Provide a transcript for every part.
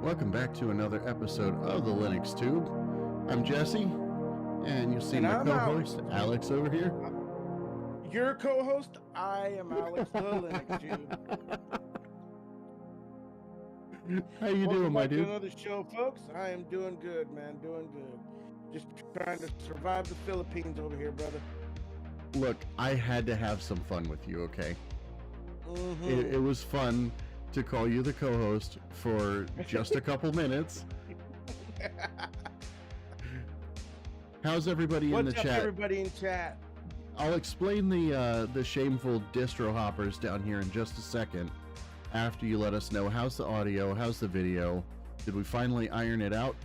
Welcome back to another episode of the Linux Tube. I'm Jesse, and you'll see my co-host Alex over here. Your co-host, I am Alex, the Linux Tube. How you doing, my dude? Welcome back to another show, folks. I am doing good, man. Doing good. Just trying to survive the Philippines over here, brother. Look, I had to have some fun with you, okay? Mm-hmm. It was fun to call you the co-host for just a couple minutes. How's everybody in the chat? What's up, everybody in chat? I'll explain the shameful distro hoppers down here in just a second after you let us know how's the audio, how's the video. Did we finally iron it out?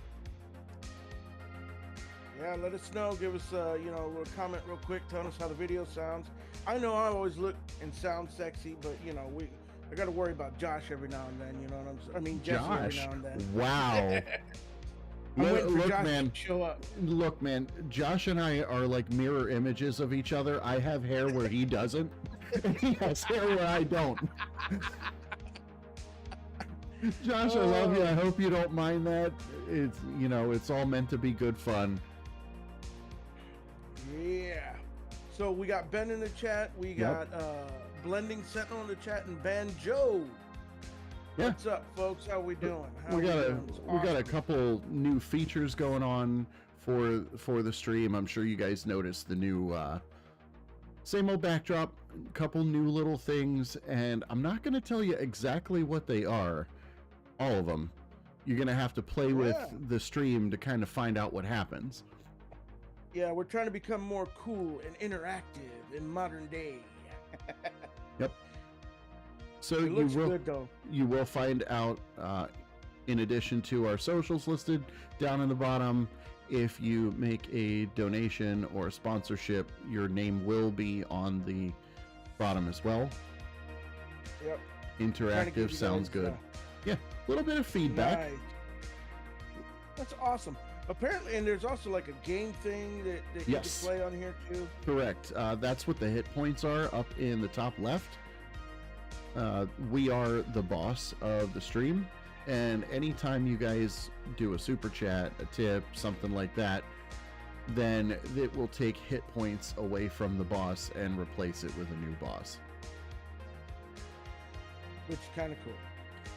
Yeah, let us know. Give us a little comment real quick. Tell us how the video sounds. I know I always look and sound sexy, but I got to worry about Josh every now and then. You know what I'm saying? I mean, Jesse every now and then. Wow. Look, man. Show up. Look, man. Josh and I are like mirror images of each other. I have hair where he doesn't. He has hair where I don't. Josh, I love you. I hope you don't mind that. It's all meant to be good fun. Yeah. So we got Ben in the chat. We got Blending Sentinel in the chat, and Banjo. Yeah. What's up, folks? How we doing? We got a couple new features going on for the stream. I'm sure you guys noticed the new same old backdrop, couple new little things, and I'm not going to tell you exactly what they are. All of them. You're going to have to play with the stream to kind of find out what happens. Yeah, we're trying to become more cool and interactive in modern day. Yep. So you will find out, in addition to our socials listed down in the bottom, if you make a donation or a sponsorship, your name will be on the bottom as well. Yep. Interactive sounds good. Yeah, a little bit of feedback. Nice. That's awesome. Apparently, and there's also like a game thing that you can play on here too. Correct. That's what the hit points are up in the top left. We are the boss of the stream, and anytime you guys do a super chat, a tip, something like that, then it will take hit points away from the boss and replace it with a new boss. Which is kind of cool.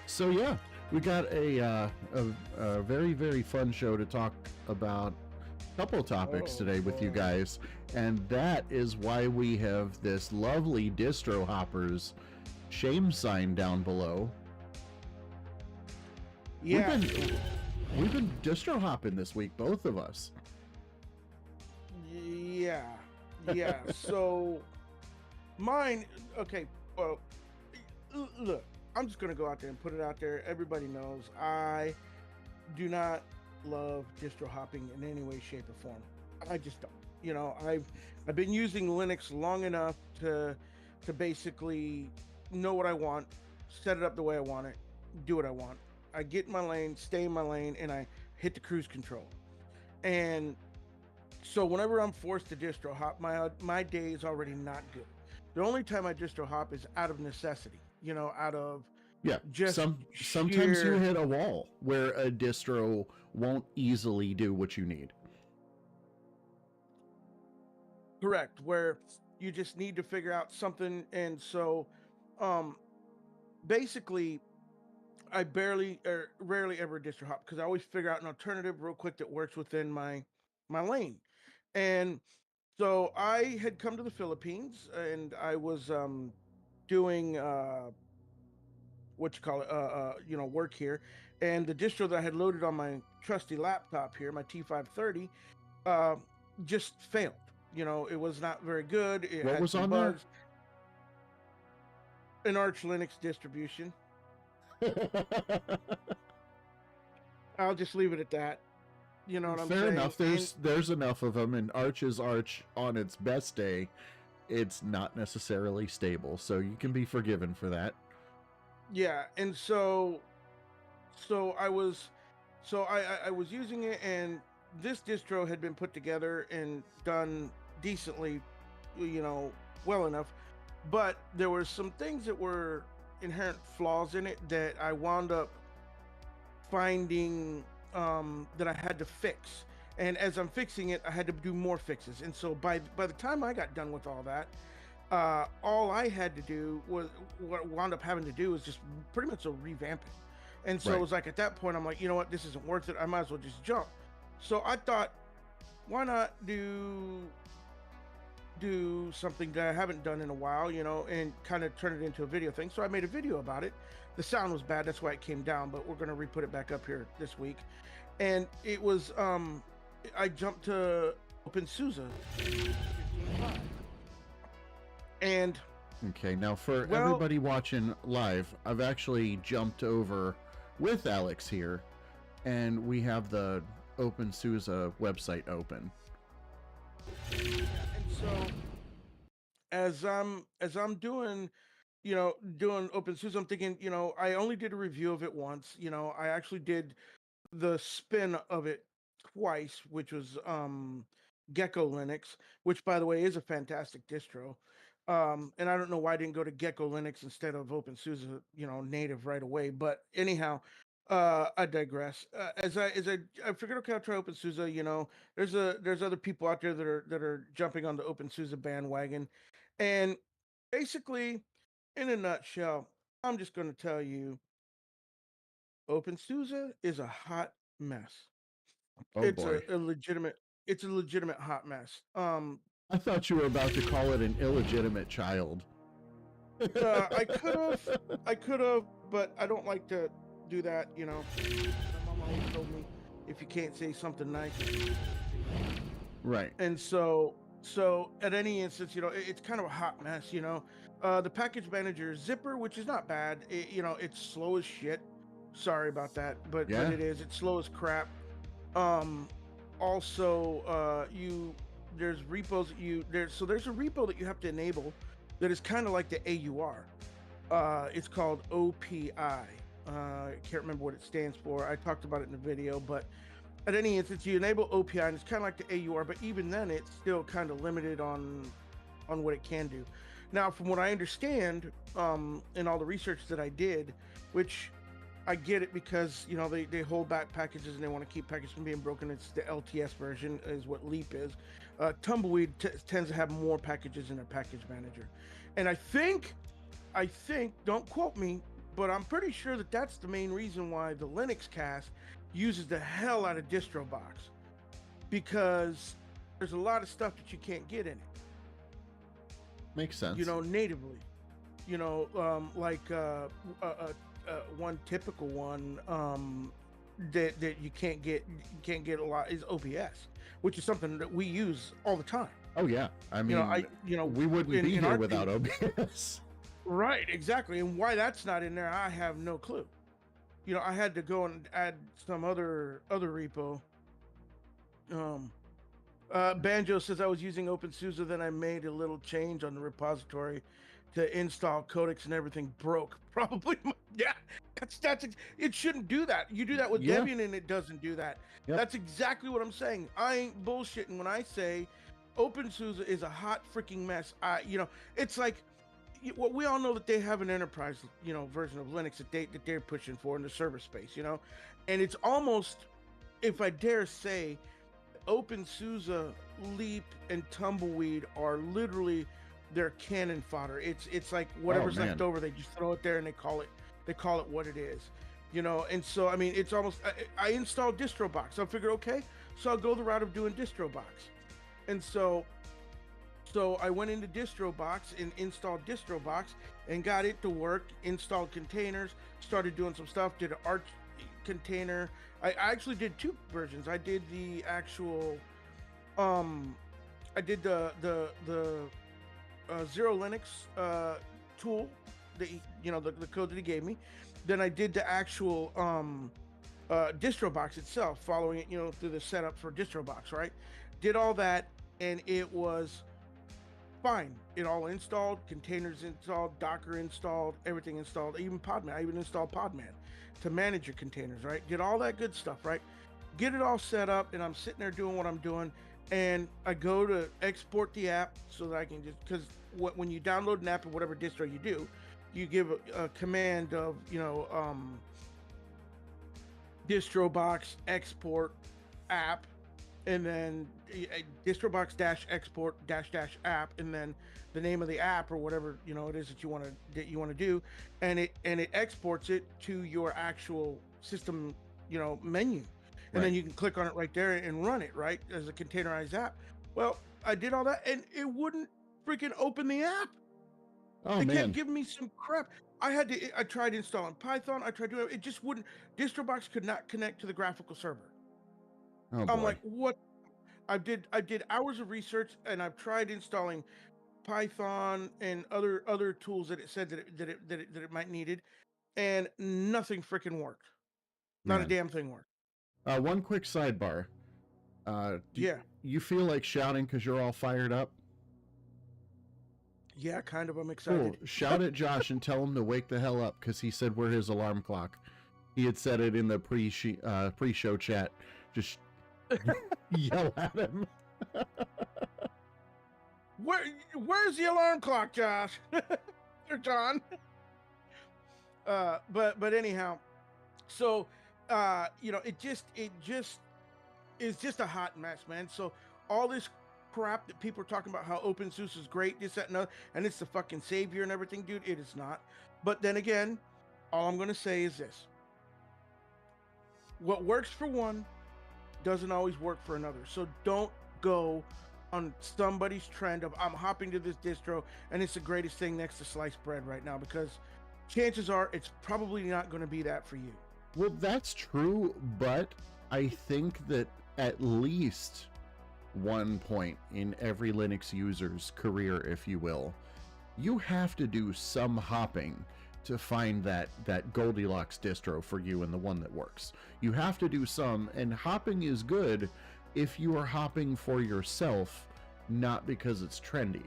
So yeah, we got a very, very fun show to talk about a couple of topics today with you guys, and that is why we have this lovely Distro Hoppers shame sign down below. Yeah, we've been distro hopping this week, both of us. Yeah. So mine. Okay. Well, look. I'm just gonna go out there and put it out there. Everybody knows I do not love distro hopping in any way, shape, or form. I just don't. I've been using Linux long enough to basically know what I want, set it up the way I want it, do what I want. I get in my lane, stay in my lane, and I hit the cruise control. And so whenever I'm forced to distro hop, my day is already not good. The only time I distro hop is out of necessity. Out of just sometimes you hit a wall where a distro won't easily do what you need. Correct, where you just need to figure out something. And so basically I rarely ever distro hop because I always figure out an alternative real quick that works within my lane. And so I had come to the Philippines, and I was doing work here, and the distro that I had loaded on my trusty laptop here, my T530, just failed. It was not very good. What was on there? An Arch Linux distribution. I'll just leave it at that. You know what I'm saying? Fair enough. There's enough of them, and Arch is Arch on its best day. It's not necessarily stable, so you can be forgiven for that. Yeah, and so I was using it, and this distro had been put together and done decently, well enough, but there were some things that were inherent flaws in it that I wound up finding that I had to fix. And as I'm fixing it, I had to do more fixes. And so by the time I got done with all that, all I had to do was what I wound up having to do was just pretty much a revamp it. And so it Right. was like at that point, I'm like, you know what, this isn't worth it. I might as well just jump. So I thought, why not do something that I haven't done in a while, you know, and kind of turn it into a video thing. So I made a video about it. The sound was bad, that's why it came down, but we're gonna re-put it back up here this week. And it was I jumped to OpenSuse 15.5. And Okay, now for well, everybody watching live, I've actually jumped over with Alex here, and we have the OpenSuse website open. and so as I'm doing, you know, doing OpenSuse, I'm thinking, you know, I only did a review of it once. You know, I actually did the spin of it twice, which was Gecko Linux, which by the way is a fantastic distro. And I don't know why I didn't go to Gecko Linux instead of OpenSuse, you know, native right away. But anyhow, I digress. I figured, okay, I'll try OpenSuse. You know, there's other people out there that are jumping on the OpenSuse bandwagon, and basically, in a nutshell, I'm just going to tell you, OpenSuse is a hot mess. Oh It's boy. a legitimate hot mess. I thought you were about to call it an illegitimate child. I could have, but I don't like to do that. You know, my mom always told me if you can't say something nice, Right. and so at any instance, you know, it's kind of a hot mess. You know, the package manager Zipper, which is not bad. You know, it's slow as shit. Sorry about that, but Yeah. it's slow as crap. Um, also, there's repos that there's a repo that you have to enable that is kind of like the AUR. It's called OPI. I can't remember what it stands for. I talked about it in the video, but at any instance, you enable OPI, and it's kind of like the AUR, but even then, it's still kind of limited on what it can do. Now, from what I understand, in all the research that I did, which I get it because, you know, they hold back packages and they want to keep packages from being broken. It's the LTS version is what Leap is. Tumbleweed tends to have more packages in their package manager, and I think, don't quote me, but I'm pretty sure that that's the main reason why the Linux cast uses the hell out of DistroBox, because there's a lot of stuff that you can't get in it. Makes sense. You know, natively. You know, one typical one that you can't get a lot is OBS, which is something that we use all the time. Oh yeah. I mean, we wouldn't be here without OBS. Right, exactly. And why that's not in there, I have no clue. You know, I had to go and add some other repo. Banjo says I was using OpenSuse, then I made a little change on the repository to install codecs and everything broke. Probably, yeah. That's it. Shouldn't do that. You do that with Debian and it doesn't do that. Yep. That's exactly what I'm saying. I ain't bullshitting when I say OpenSuse is a hot freaking mess. You know, it's like, well, we all know that they have an enterprise, you know, version of Linux that they're pushing for in the server space, you know, and it's almost, if I dare say, OpenSuse, Leap, and Tumbleweed are literally their cannon fodder. It's like whatever's left over, they just throw it there and they call it what it is, you know. And so I mean, it's almost, I installed DistroBox. I figured, okay, so I'll go the route of doing DistroBox, and so I went into DistroBox and installed DistroBox and got it to work. Installed containers, started doing some stuff. Did an Arch container. I actually did two versions. I did the actual, I did the Zero Linux tool, the code that he gave me. Then I did the actual DistroBox itself, following it, you know, through the setup for DistroBox, right? Did all that, and it was fine. It all installed, containers installed, Docker installed, everything installed, even Podman. I even installed Podman to manage your containers, right? Did all that good stuff, right? Get it all set up, and I'm sitting there doing what I'm doing, and I go to export the app so that I can just, because when you download an app or whatever distro you do, you give a command of, you know, DistroBox export app, and then DistroBox dash export dash dash app, and then the name of the app or whatever it is that you want to do, and it exports it to your actual system menu, and then you can click on it right there and run it right as a containerized app. Well, I did all that and it wouldn't freaking open the app. Oh It man. kept giving me some crap. I tried installing Python. I tried doing it. It just wouldn't. DistroBox could not connect to the graphical server. Oh I'm boy. like, what? I did hours of research, and I've tried installing Python and other tools that it said that it might needed, and nothing freaking worked. Not a Man. damn thing worked. One quick sidebar. Yeah. You feel like shouting because you're all fired up? Yeah, kind of. I'm excited. Cool. Shout at Josh and tell him to wake the hell up because he said we're his alarm clock. He had said it in the pre-show chat. Just yell at him. Where's the alarm clock, Josh? Or John? But anyhow, so it just is just a hot mess, man. So all this crap that people are talking about, how OpenSuse is great, this, that, and other, and it's the fucking savior and everything, dude, it is not. But then again, all I'm gonna say is this: what works for one doesn't always work for another. So don't go on somebody's trend of I'm hopping to this distro and it's the greatest thing next to sliced bread right now, because chances are it's probably not going to be that for you. Well, that's true, but I think that at least one point in every Linux user's career, if you will, you have to do some hopping to find that Goldilocks distro for you and the one that works. You have to do some, and hopping is good if you are hopping for yourself, not because it's trendy.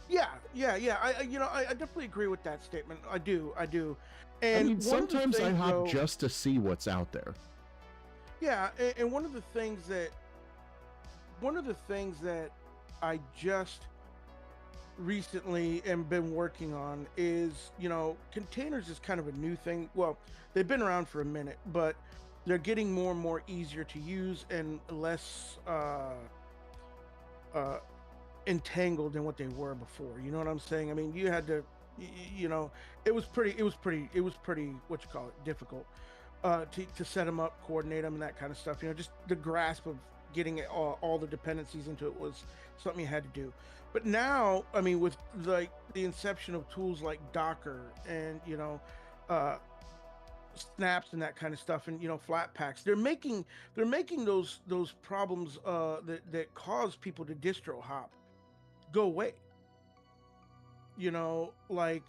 Yeah. I definitely agree with that statement. I do. And I mean, sometimes I hop just to see what's out there. Yeah, and one of the things that I just recently and been working on is, containers is kind of a new thing. Well, they've been around for a minute, but they're getting more and more easier to use and less entangled than what they were before. You know what I'm saying? I mean, you had to, it was pretty, what you call it, difficult to set them up, coordinate them, and that kind of stuff. Just the grasp of getting all the dependencies into it was something you had to do. But now, I mean, with like the inception of tools like Docker and snaps and that kind of stuff, and flat packs, they're making those problems that cause people to distro hop go away. Like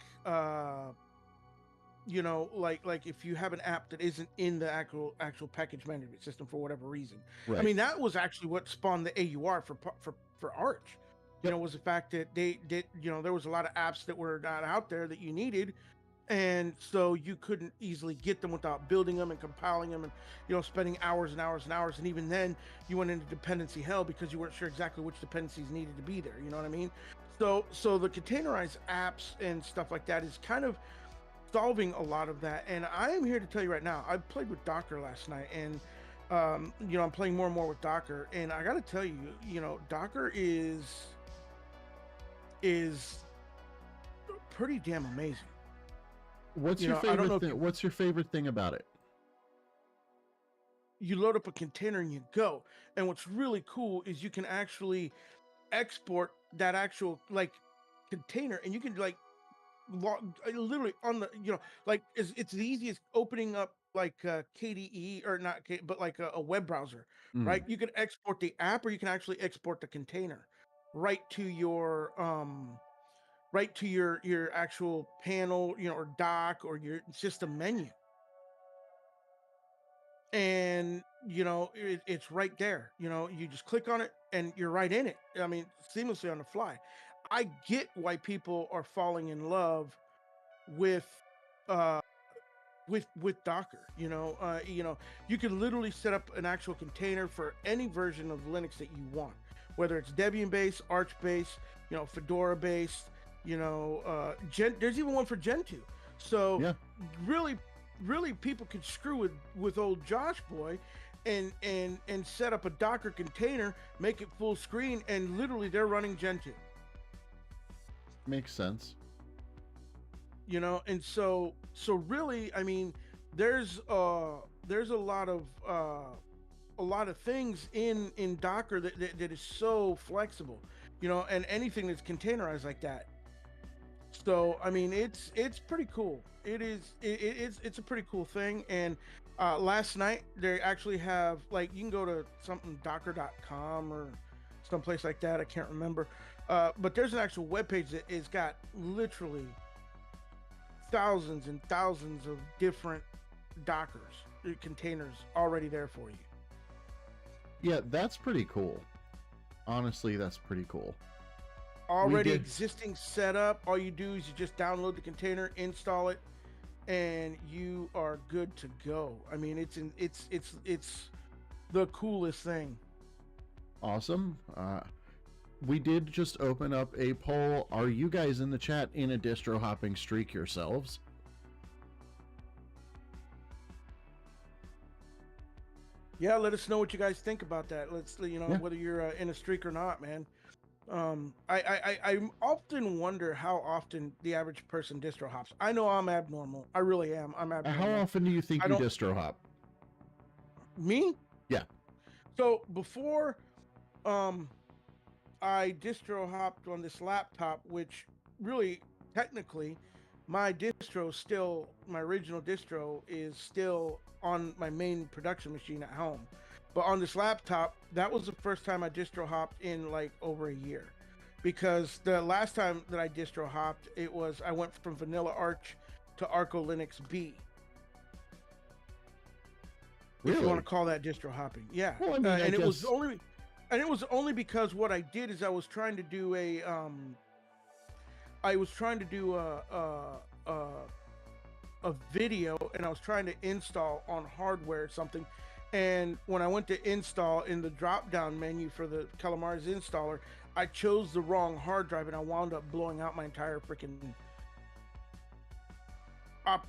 if you have an app that isn't in the actual package management system for whatever reason. Right. I mean, that was actually what spawned the AUR for Arch. Yep. Was the fact that they did, there was a lot of apps that were not out there that you needed, and so you couldn't easily get them without building them and compiling them and spending hours and hours and hours, and even then you went into dependency hell because you weren't sure exactly which dependencies needed to be there. You know what I mean? So the containerized apps and stuff like that is kind of solving a lot of that. And I am here to tell you right now, I played with Docker last night, and I'm playing more and more with Docker, and I got to tell you, Docker is pretty damn amazing. What's your favorite thing? What's your favorite thing about it? You load up a container and you go. And what's really cool is you can actually export that actual container, and you can literally on the it's the easiest opening up KDE, or not, but a web browser, right? You can export the app, or you can actually export the container right to your your actual panel, or dock, or your system menu. And it's right there. You just click on it and you're right in it. I mean, seamlessly on the fly. I get why people are falling in love with Docker. You can literally set up an actual container for any version of Linux that you want, whether it's Debian based, Arch based, Fedora based, there's even one for Gentoo. So yeah. Really really people could screw with old Josh Boy and set up a Docker container, make it full screen, and literally they're running Gen 2. Makes sense. You know, and so really, I mean, there's a lot of things in Docker that is so flexible, you know, and anything that's containerized like that. So I mean, it's pretty cool. It's a pretty cool thing. And last night they actually have, like, you can go to something docker.com or someplace like that. I can't remember. But there's an actual webpage that has got literally thousands and thousands of different Dockers, containers already there for you. Yeah, that's pretty cool. Honestly, that's pretty cool. Already existing setup. All you do is you just download the container, install it, and you are good to go. I mean, it's the coolest thing. Awesome. We did just open up a poll. Are you guys in the chat in a distro hopping streak yourselves? Yeah, let us know what you guys think about that. Let's, you know, whether you're in a streak or not, man. I often wonder how often the average person distro hops. I know I'm abnormal. I really am. I'm abnormal. How often do you think you distro hop? Me? Yeah. So before I distro hopped on this laptop, which really technically my distro still, my original distro is still on my main production machine at home. But on this laptop, that was the first time I distro hopped in like over a year. Because the last time that I distro hopped, I went from Vanilla Arch to Arco Linux B. Really? If you want to call that distro hopping. Yeah. Well, I mean, it was only because what I did is I was trying to do a video, and I was trying to install on hardware or something. And when I went to install in the drop down menu for the Calamares installer, I chose the wrong hard drive, and I wound up blowing out my entire freaking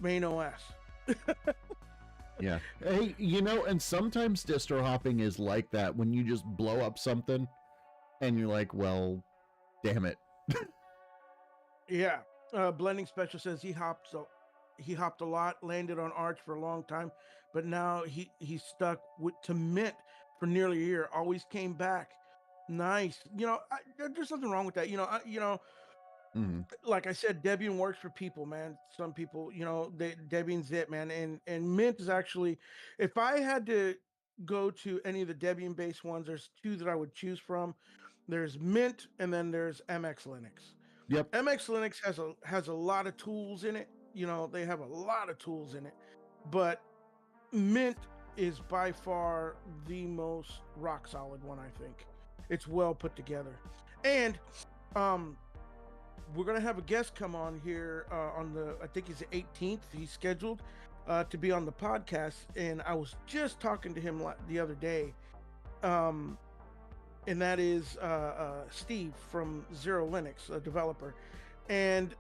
main OS. Yeah. Hey, you know, and sometimes distro hopping is like that, when you just blow up something and you're like, well, damn it. Yeah. Blending Special says he hopped a lot, landed on Arch for a long time, but now he's stuck to Mint for nearly a year. Always came back. Nice. You know, there's nothing wrong with that. You know, like I said, Debian works for people, man. Some people, you know, Debian's it, man. And Mint is actually, if I had to go to any of the Debian based ones, there's two that I would choose from. There's Mint, and then there's MX Linux. Yep. MX Linux has a lot of tools in it. You know, they have a lot of tools in it, but Mint is by far the most rock solid one, I think. It's well put together. And we're gonna have a guest come on here on I think it's the 18th. He's scheduled to be on the podcast, and I was just talking to him the other day, and that is Steve from Zero Linux, a developer. And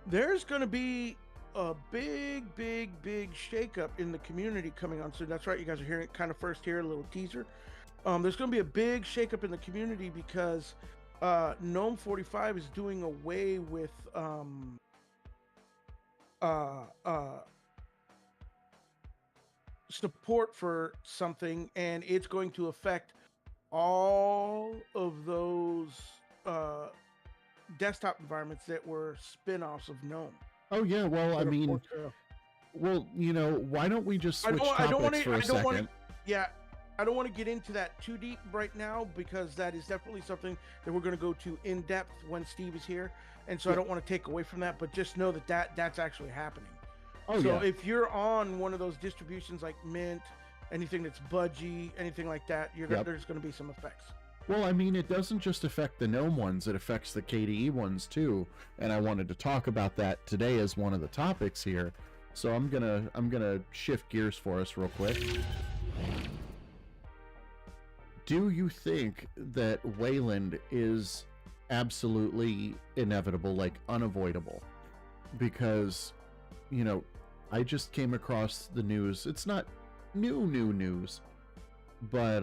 there's going to be a big shakeup in the community coming on soon. That's right, you guys are hearing it kind of first here, a little teaser. There's going to be a big shakeup in the community because GNOME 45 is doing away with support for something, and it's going to affect all of those desktop environments that were spin-offs of GNOME. Oh yeah, well, I mean, well, you know, why don't we just switch topics for a second? I don't want to get into that too deep right now, because that is definitely something that we're going to go to in depth when Steve is here, and so I don't want to take away from that, but just know that's actually happening. So if you're on one of those distributions like Mint, anything that's budgie, anything like that, there's going to be some effects. Well, I mean, it doesn't just affect the GNOME ones, it affects the KDE ones too, and I wanted to talk about that today as one of the topics here. So I'm gonna shift gears for us real quick. Do you think that Wayland is absolutely inevitable, like unavoidable? Because you know, I just came across the news. It's not new news, but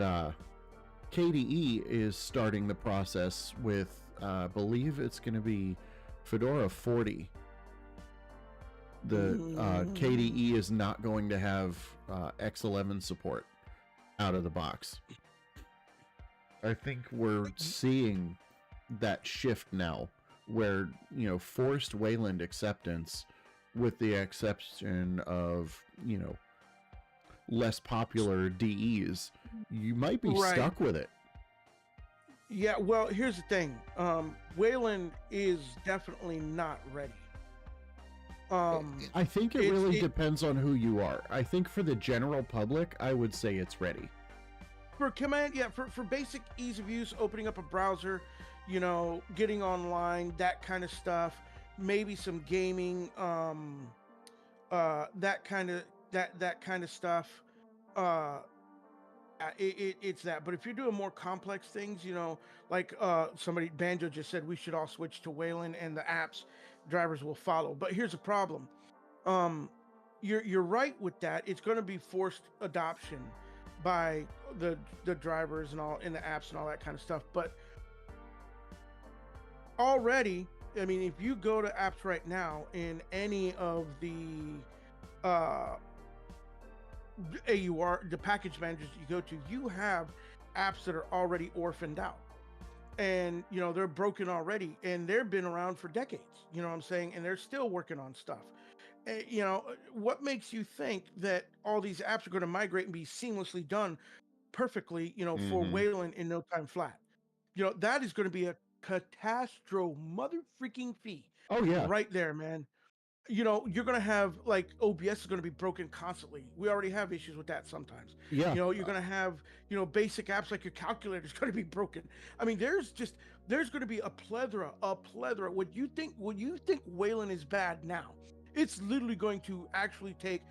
KDE is starting the process with, I believe it's going to be Fedora 40. The KDE is not going to have X11 support out of the box. I think we're seeing that shift now, where, you know, forced Wayland acceptance, with the exception of, you know, less popular DEs, you might be stuck with it. Yeah, well, here's the thing. Wayland is definitely not ready. I think it really depends on who you are. I think for the general public, I would say it's ready. For command, yeah, for basic ease of use, opening up a browser, you know, getting online, that kind of stuff, maybe some gaming, that kind of stuff. It's that. But if you're doing more complex things, you know, like somebody, Banjo just said, we should all switch to Wayland and the apps drivers will follow. But here's the problem. You're right with that. It's going to be forced adoption by the drivers and all in the apps and all that kind of stuff. But already, I mean, if you go to apps right now in any of the AUR, the package managers you go to, you have apps that are already orphaned out, and you know they're broken already, and they've been around for decades. You know what I'm saying? And they're still working on stuff. You know, what makes you think that all these apps are going to migrate and be seamlessly done perfectly, you know, for Wayland in no time flat? You know, that is going to be a catastrophe mother freaking fee. Oh yeah, right there, man. You know, you're going to have, like, OBS is going to be broken constantly. We already have issues with that sometimes. Yeah. You know, you're going to have, you know, basic apps like your calculator is going to be broken. I mean, there's going to be a plethora. When you think Wayland is bad now, it's literally going to actually take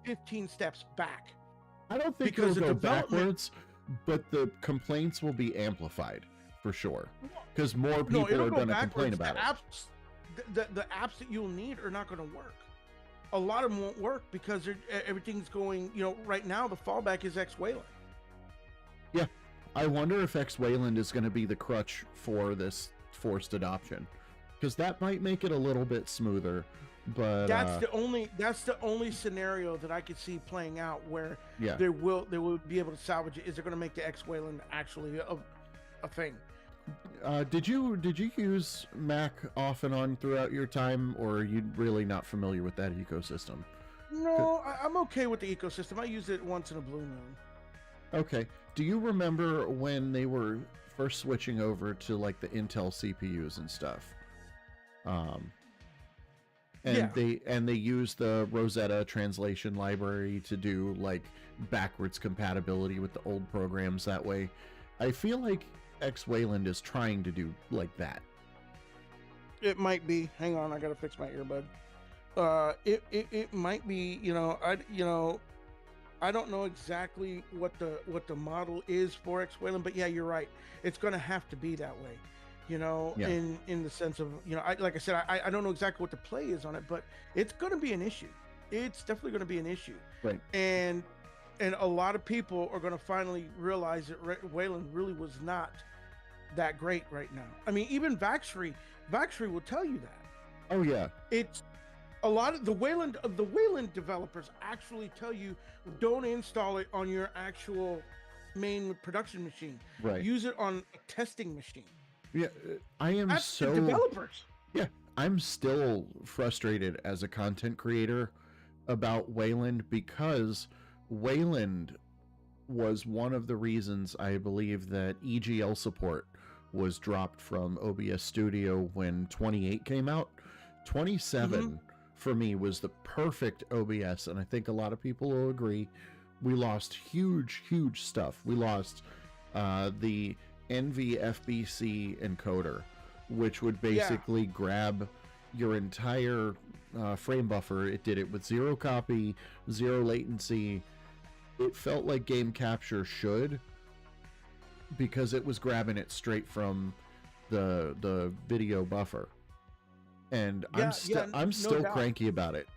15 steps back. I don't think it'll go backwards, but the complaints will be amplified for sure, because more people are going to complain about it. The apps that you'll need are not going to work. A lot of them won't work because everything's going, you know, right now the fallback is X Wayland. Yeah, I wonder if X Wayland is going to be the crutch for this forced adoption, because that might make it a little bit smoother. But that's the only scenario that I could see playing out where they will be able to salvage it. Is they're going to make the X Wayland actually a thing. Did you use Mac off and on throughout your time, or are you really not familiar with that ecosystem? No, I'm okay with the ecosystem. I use it once in a blue moon. Okay. Do you remember when they were first switching over to like the Intel CPUs and stuff? They used the Rosetta translation library to do like backwards compatibility with the old programs that way. I feel like X Wayland is trying to do like that. It might be. Hang on, I gotta fix my earbud. It might be. You know, I don't know exactly what the model is for X Wayland, but yeah, you're right. It's gonna have to be that way. You know, in the sense of, you know, like I said, I don't know exactly what the play is on it, but it's gonna be an issue. It's definitely gonna be an issue. Right. And a lot of people are gonna finally realize that Wayland really was not that great right now. I mean, even Vaxry will tell you that. Oh yeah. It's a lot of the Wayland developers actually tell you don't install it on your actual main production machine. Right. Use it on a testing machine. Yeah, I am That's so the developers. Yeah, I'm still frustrated as a content creator about Wayland, because Wayland was one of the reasons I believe that EGL support was dropped from OBS Studio when 28 came out. 27 for me was the perfect OBS, and I think a lot of people will agree. We lost huge stuff. We lost the NVFBC encoder, which would basically grab your entire frame buffer. It did it with zero copy, zero latency. It felt like game capture should, because it was grabbing it straight from the video buffer. And I'm still cranky about it.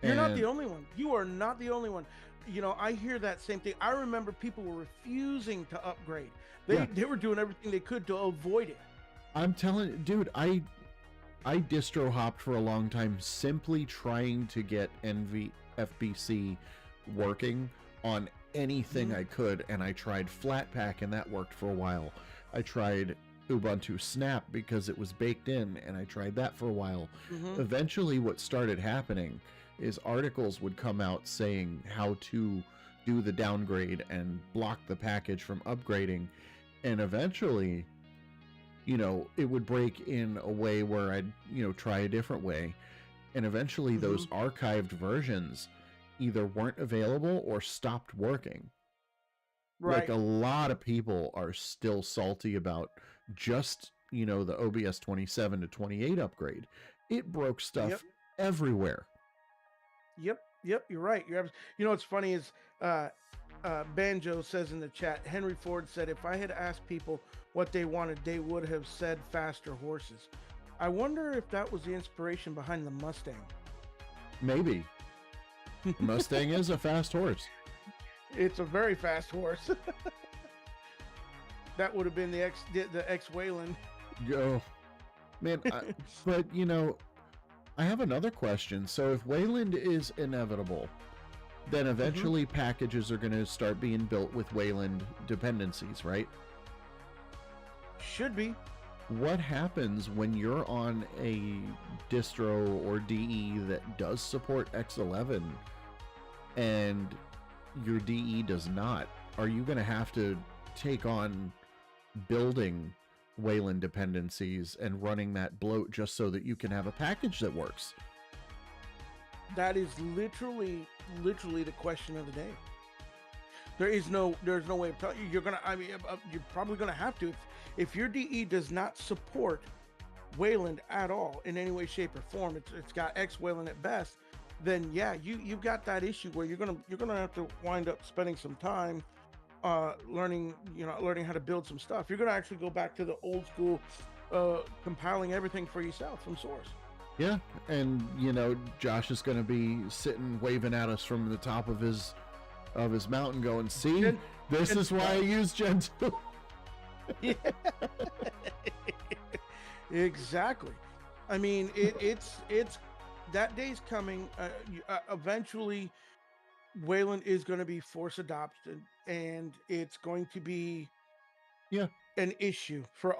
You're not the And only one. You are not the only one. You know, I hear that same thing. I remember people were refusing to upgrade. yeah, They were doing everything they could to avoid it. I'm telling you, dude, I distro hopped for a long time simply trying to get FBC working on anything I could, and I tried Flatpak and that worked for a while. I tried Ubuntu Snap because it was baked in, and I tried that for a while. Eventually what started happening is articles would come out saying how to do the downgrade and block the package from upgrading, and eventually, you know, it would break in a way where I'd, you know, try a different way, and eventually those archived versions either weren't available or stopped working. Like Right. a lot of people are still salty about just, you know, the OBS 27 to 28 upgrade. It broke stuff everywhere. Yep. You're right. You know what's funny is Banjo says in the chat, Henry Ford said, if I had asked people what they wanted, they would have said faster horses. I wonder if that was the inspiration behind the Mustang. Maybe. Mustang is a fast horse. It's a very fast horse. That would have been the ex Wayland. Go, man. But you know, I have another question. So if Wayland is inevitable, then eventually packages are going to start being built with Wayland dependencies, right? Should be. What happens when you're on a distro or DE that does support X11 and your DE does not? Are you going to have to take on building Wayland dependencies and running that bloat just so that you can have a package that works? That is literally the question of the day. There's no way of telling you. You're probably gonna have to if your DE does not support Wayland at all in any way, shape, or form. It's got X Wayland at best. Then yeah, you've got that issue where you're gonna have to wind up spending some time learning how to build some stuff. You're gonna actually go back to the old school compiling everything for yourself from source. Yeah, and you know, Josh is going to be sitting waving at us from the top of his mountain going, see, this is why I use Gen 2. Yeah. Exactly. I mean, it's that day's coming. Eventually Wayland is going to be force adopted, and it's going to be an issue for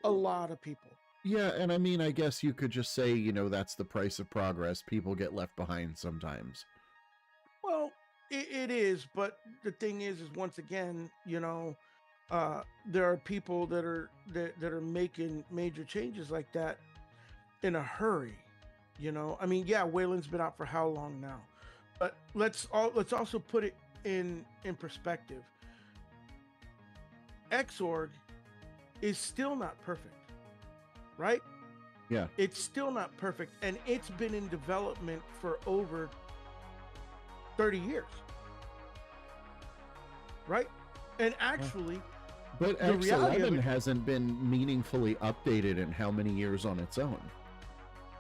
a lot of people. Yeah, and I mean, I guess you could just say, you know, that's the price of progress. People get left behind sometimes. Well, it is, but the thing is once again, you know, there are people that are making major changes like that in a hurry. You know, I mean, yeah, Wayland's been out for how long now? But let's also put it in perspective. Xorg is still not perfect. Right? Yeah. It's still not perfect, and it's been in development for over 30 years. Right? And actually, but X11 hasn't been meaningfully updated in how many years on its own?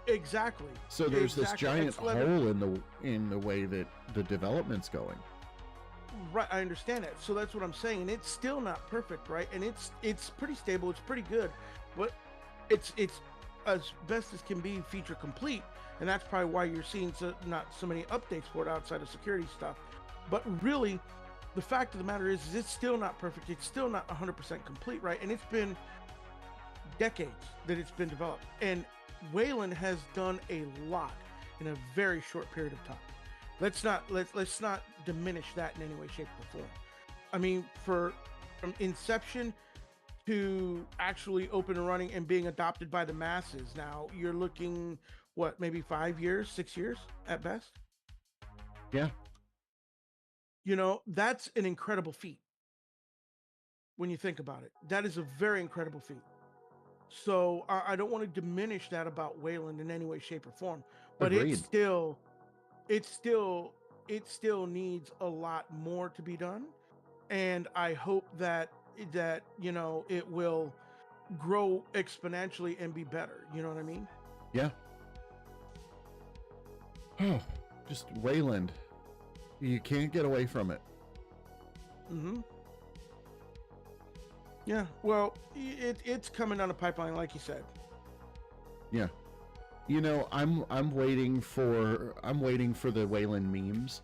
Exactly. So there's this giant hole in the way that the development's going. Right, I understand that. So that's what I'm saying. It's still not perfect, right? And it's pretty stable. It's pretty good, but it's as best as can be feature complete, and that's probably why you're seeing not so many updates for it outside of security stuff. But really, the fact of the matter is it's still not perfect. It's still not 100% complete, right? And it's been decades that it's been developed, and Wayland has done a lot in a very short period of time. Let's not diminish that in any way, shape, or form. I mean, from inception to actually open and running and being adopted by the masses, now you're looking what, maybe 5 years, 6 years at best. Yeah. You know, that's an incredible feat when you think about it. That is a very incredible feat. So I don't want to diminish that about Wayland in any way, shape, or form, but Agreed. it still needs a lot more to be done, and I hope that you know, it will grow exponentially and be better. You know what I mean? Yeah. Oh, Just Wayland. You can't get away from it. Mm-hmm. Yeah. Well, it's coming down the pipeline, like you said. Yeah. You know, I'm waiting for the Wayland memes.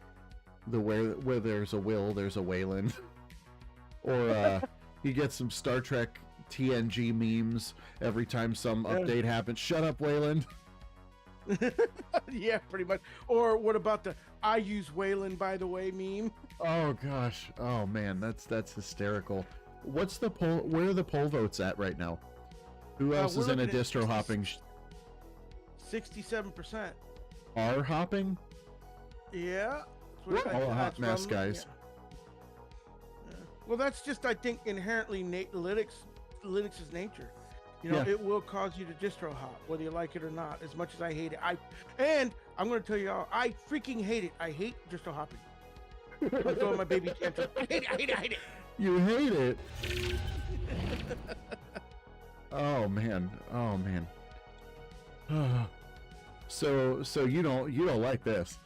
The where there's a Will, there's a Wayland. Or you get some Star Trek TNG memes every time some update happens. Shut up, Wayland. Yeah, pretty much. Or what about the "I use Wayland, by the way" meme? Oh gosh. Oh man, that's hysterical. What's the poll? Where are the poll votes at right now? Who else is in a distro hopping? 67%. Are hopping? Yeah. All a hot mess, guys. Yeah. Well, that's just, I think, inherently Linux's nature. You know, it will cause you to distro hop, whether you like it or not. As much as I hate it, I'm going to tell you all, I freaking hate it. I hate distro hopping. I'm throwing my baby tantrum. I hate it. You hate it. Oh man. So you don't like this.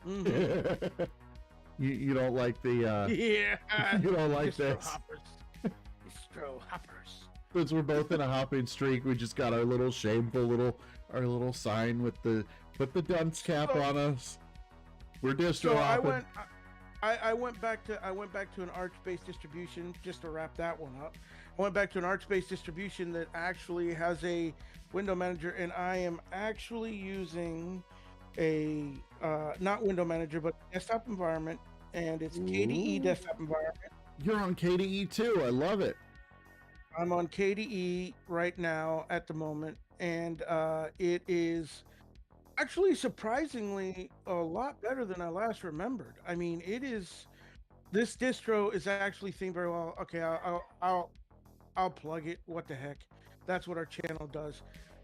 Mm-hmm. you don't like the yeah. You don't like Distro this. hoppers. Distro hoppers. Since we're both in a hopping streak, we just got our little sign with put the dunce cap on us. We're distro hopping. I went back to an Arch-based distribution just to wrap that one up. I went back to an Arch-based distribution that actually has a window manager, and I am actually using a not window manager but desktop environment, and it's KDE desktop environment. You're on KDE too. I love it. I'm on KDE right now at the moment, and it is actually surprisingly a lot better than I last remembered. I mean, this distro is actually themed very well. Okay, I'll plug it. What the heck? That's what our channel does.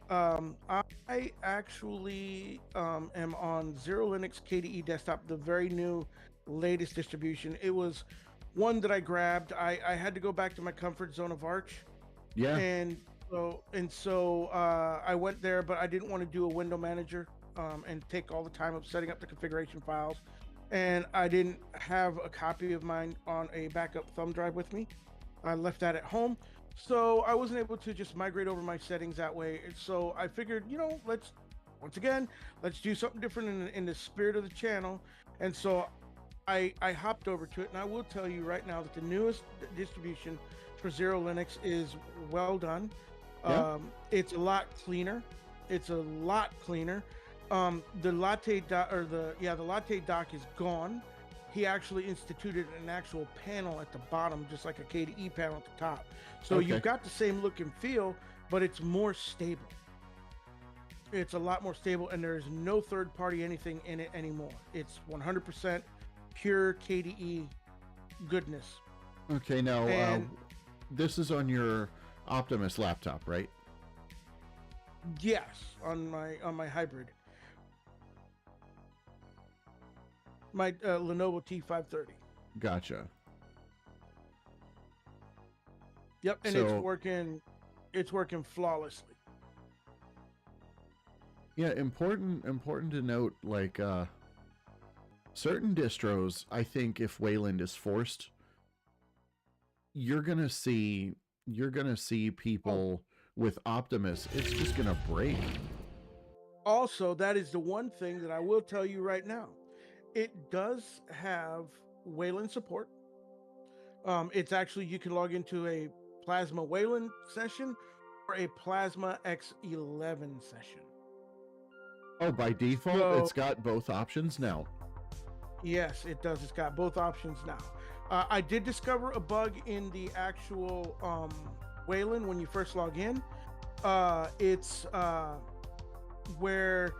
I actually am on Zero Linux KDE desktop, the very new latest distribution. It was one that I grabbed. I had to go back to my comfort zone of Arch. Yeah. And so I went there, but I didn't want to do a window manager and take all the time of setting up the configuration files. And I didn't have a copy of mine on a backup thumb drive with me. I left that at home. So I wasn't able to just migrate over my settings that way. So I figured, let's do something different in the spirit of the channel. And so I hopped over to it, and I will tell you right now that the newest distribution for Zero Linux is well done. Yeah. It's a lot cleaner. The latte dock is gone. He actually instituted an actual panel at the bottom, just like a KDE panel at the top. So you've got the same look and feel, but it's more stable. It's a lot more stable, and there's no third-party anything in it anymore. It's 100% pure KDE goodness. Okay, now this is on your Optimus laptop, right? Yes, on my hybrid. My Lenovo T530. Gotcha. Yep, and it's working flawlessly. Yeah, important to note, like certain distros, I think if Wayland is forced, you're gonna see people with Optimus, it's just gonna break. Also, that is the one thing that I will tell you right now. It does have Wayland support. It's actually, you can log into a Plasma Wayland session or a Plasma X11 session. Oh, by default, it's got both options now. Yes, it does. It's got both options now. I did discover a bug in the actual Wayland when you first log in. It's where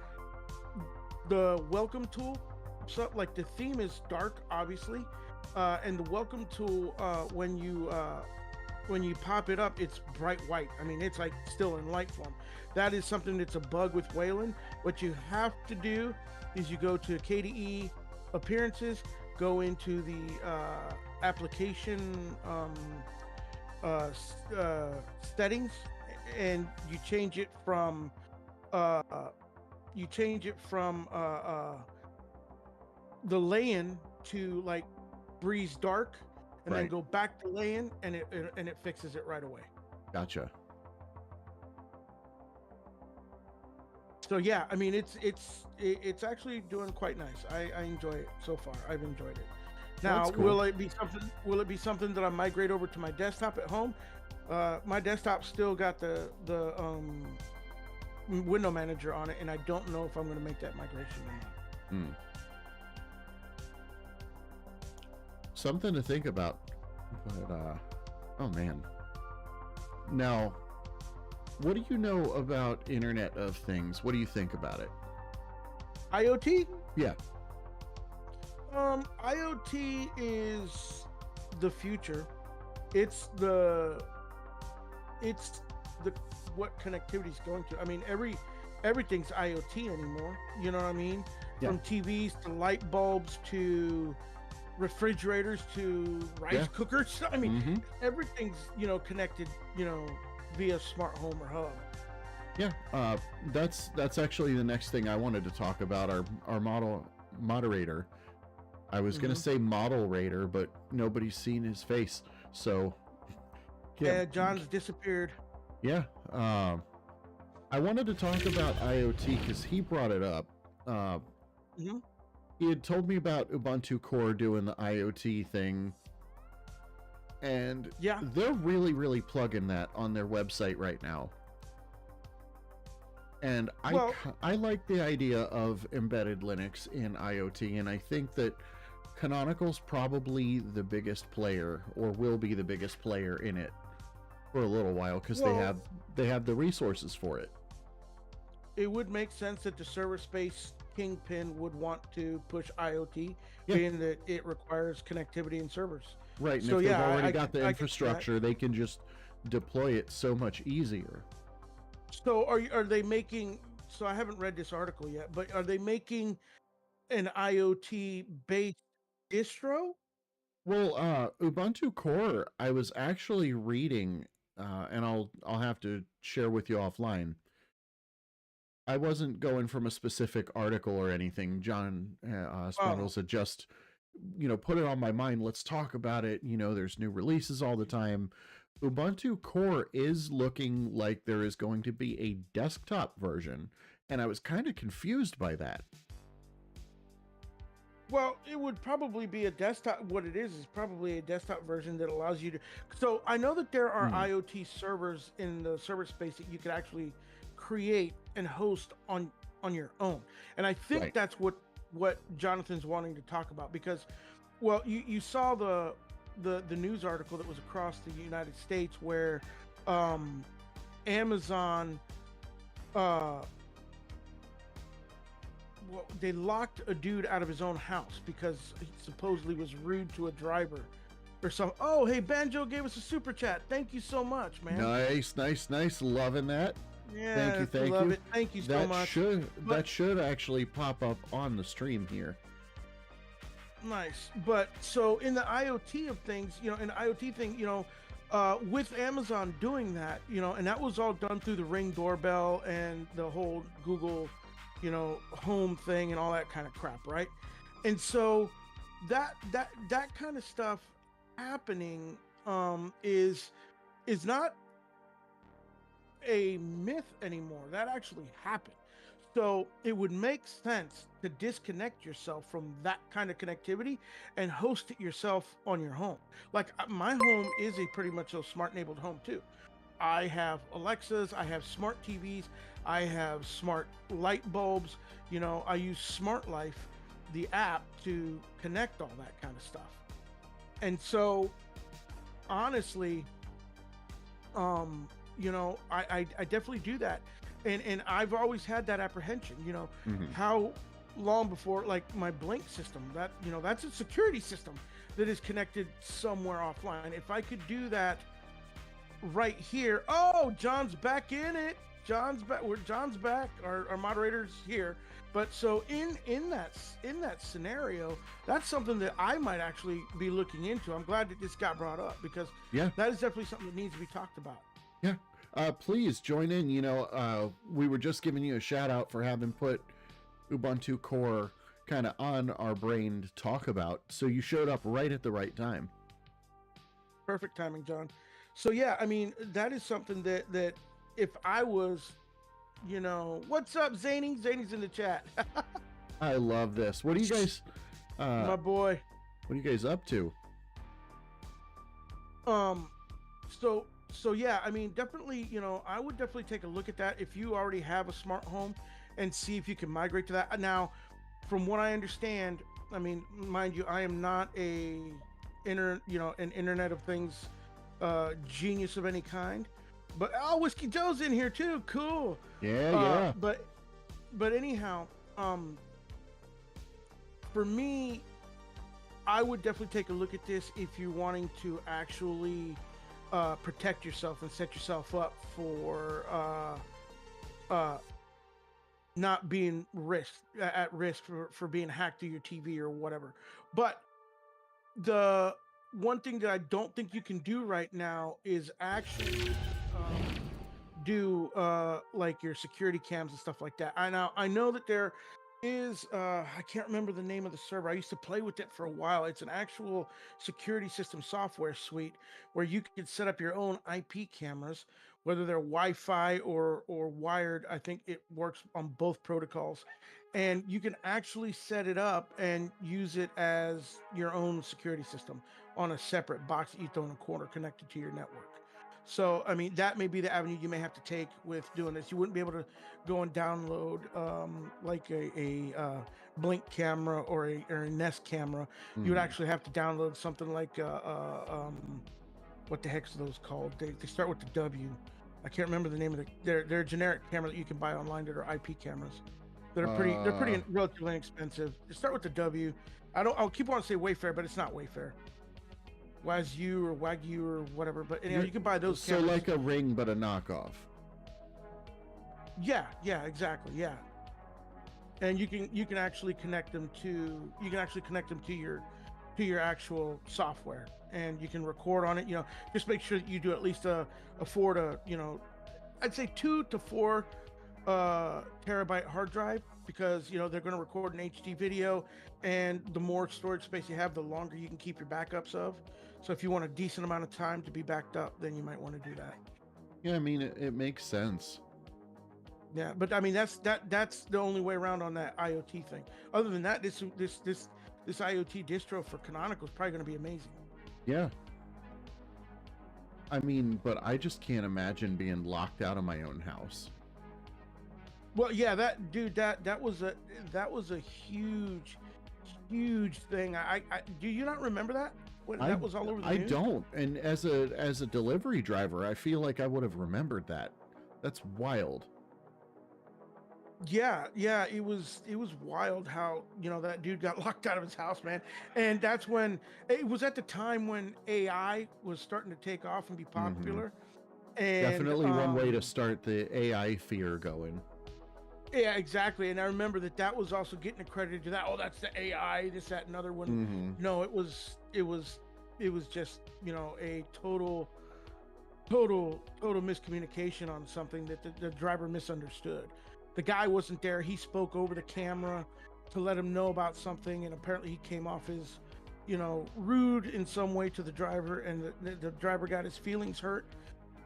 the welcome tool, so like the theme is dark, obviously, and the welcome tool, when you pop it up, it's bright white. I mean, it's like still in light form. That is something that's a bug with Wayland. What you have to do is you go to KDE appearances, go into the application settings, and you change it from you change it from the lay-in to like breeze dark, and then Right. go back to lay-in, and it fixes it right away. Gotcha. So yeah, I mean it's actually doing quite nice. I enjoy it so far. I've enjoyed it. Well, Now, that's cool. will it be something? Will it be something that I migrate over to my desktop at home? My desktop still got the window manager on it, and I don't know if I'm going to make that migration or not. Hmm. Something to think about. But oh man. Now, what do you know about Internet of Things? What do you think about it? IoT? Yeah. IoT is the future. It's what connectivity is going to. I mean, everything's IoT anymore. You know what I mean? Yeah. From TVs to light bulbs to refrigerators to rice cookers. I mean, everything's connected. Via smart home or hub. Yeah. That's actually the next thing I wanted to talk about. Our moderator. I was gonna say model raider, but nobody's seen his face. So yeah, John's disappeared. Yeah. I wanted to talk about IoT because he brought it up. He had told me about Ubuntu Core doing the IoT thing, and yeah, they're really plugging that on their website right now. And I like the idea of embedded Linux in IoT, and I think that Canonical's probably the biggest player, or will be the biggest player in it for a little while, because they have the resources for it. It would make sense that the server space kingpin would want to push IoT, being that it requires connectivity and servers. Right, and so if they've yeah, already got the infrastructure, they can just deploy it so much easier. So are they making? So I haven't read this article yet, but are they making an IoT based distro? Well, Ubuntu Core, I was actually reading, and I'll have to share with you offline. I wasn't going from a specific article or anything. John Spindles had just, put it on my mind. Let's talk about it. There's new releases all the time. Ubuntu Core is looking like there is going to be a desktop version, and I was kind of confused by that. Well, it would probably be a desktop. What it is probably a desktop version that allows you to. So I know that there are IoT servers in the server space that you could actually create and host on your own, and I think that's what Jonathan's wanting to talk about, because, well, you saw the news article that was across the United States where Amazon they locked a dude out of his own house because he supposedly was rude to a driver or something. Oh, hey, Banjo gave us a super chat. Thank you so much, man. Nice. Loving that. Yeah, thank you. Love it. Thank you so much. That should actually pop up on the stream here. Nice. But so in the IoT of things, in the IoT thing, with Amazon doing that, and that was all done through the Ring doorbell and the whole Google, home thing and all that kind of crap, right? And so that kind of stuff happening is not a myth anymore. That actually happened. So it would make sense to disconnect yourself from that kind of connectivity and host it yourself on your home. Like my home is a pretty much a smart enabled home too. I have Alexas, I have smart TVs, I have smart light bulbs. I use Smart Life, the app, to connect all that kind of stuff. And so honestly, I definitely do that. And I've always had that apprehension, how long before, like my Blink system, that, that's a security system that is connected somewhere offline. If I could do that right here. Oh, John's back in it. John's back. Our moderator's here. But so in that scenario, that's something that I might actually be looking into. I'm glad that this got brought up, because that is definitely something that needs to be talked about. Yeah. please join in. We were just giving you a shout out for having put Ubuntu Core kind of on our brain to talk about. So you showed up right at the right time. Perfect timing, John. So yeah, I mean, that is something that if I was, what's up, Zany? Zany's in the chat. I love this. What do you guys, My boy. what are you guys up to? So yeah, I mean, definitely, I would definitely take a look at that if you already have a smart home and see if you can migrate to that. Now, from what I understand, I mean, mind you, I am not an Internet of Things genius of any kind. But Whiskey Joe's in here too. Cool. Yeah. But anyhow, for me, I would definitely take a look at this if you're wanting to actually protect yourself and set yourself up for not being at risk for being hacked through your TV or whatever. But the one thing that I don't think you can do right now is actually do like your security cams and stuff like that. I know that there is I can't remember the name of the server. I used to play with it for a while. It's an actual security system software suite where you can set up your own IP cameras, whether they're Wi-Fi or wired. I think it works on both protocols. And you can actually set it up and use it as your own security system on a separate box that you throw in a corner connected to your network. So, I mean, that may be the avenue you may have to take with doing this. You wouldn't be able to go and download like a Blink camera or a Nest camera. You would actually have to download something like what the heck's those called? They start with the W. I can't remember the name of they're a generic camera that you can buy online that are IP cameras. They're pretty relatively inexpensive. They start with the W. I'll keep on saying Wayfair, but it's not Wayfair. Wazoo or Wagyu or whatever, but anyhow, you can buy those cameras. So like a Ring, but a knockoff. Yeah, exactly, yeah. And you can actually connect them to your actual software, and you can record on it. Just make sure that you do at least a 4 to I'd say 2 to 4 terabyte hard drive, because they're going to record an HD video, and the more storage space you have, the longer you can keep your backups of. So if you want a decent amount of time to be backed up, then you might want to do that. Yeah, I mean, it makes sense. Yeah, but I mean that's the only way around on that IoT thing. Other than that, this IoT distro for Canonical is probably going to be amazing. Yeah. I mean, but I just can't imagine being locked out of my own house. Well, yeah, that was a huge thing. I do you not remember that when that was all over the news? I don't. And as a delivery driver, I feel like I would have remembered that. That's wild. Yeah, it was wild how that dude got locked out of his house, man. And that's when it was at the time when AI was starting to take off and be popular. And definitely one way to start the AI fear going. Yeah, exactly. And I remember that was also getting accredited to that. Oh, that's the AI, this, that, and other one. No, it was just, a total miscommunication on something that the driver misunderstood. The guy wasn't there. He spoke over the camera to let him know about something, and apparently he came off as, rude in some way to the driver, and the driver got his feelings hurt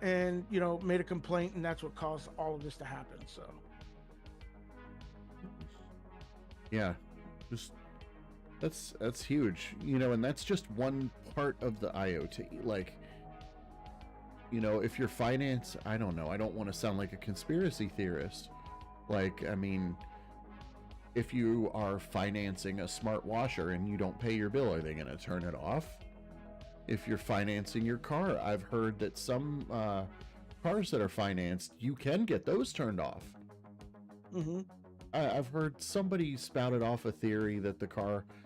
and, made a complaint, and that's what caused all of this to happen. So yeah, just that's huge, and that's just one part of the IoT. Like, if you're finance, I don't know, I don't want to sound like a conspiracy theorist. Like, I mean, if you are financing a smart washer and you don't pay your bill, are they going to turn it off? If you're financing your car, I've heard that some cars that are financed, you can get those turned off. I've heard somebody spouted off a theory that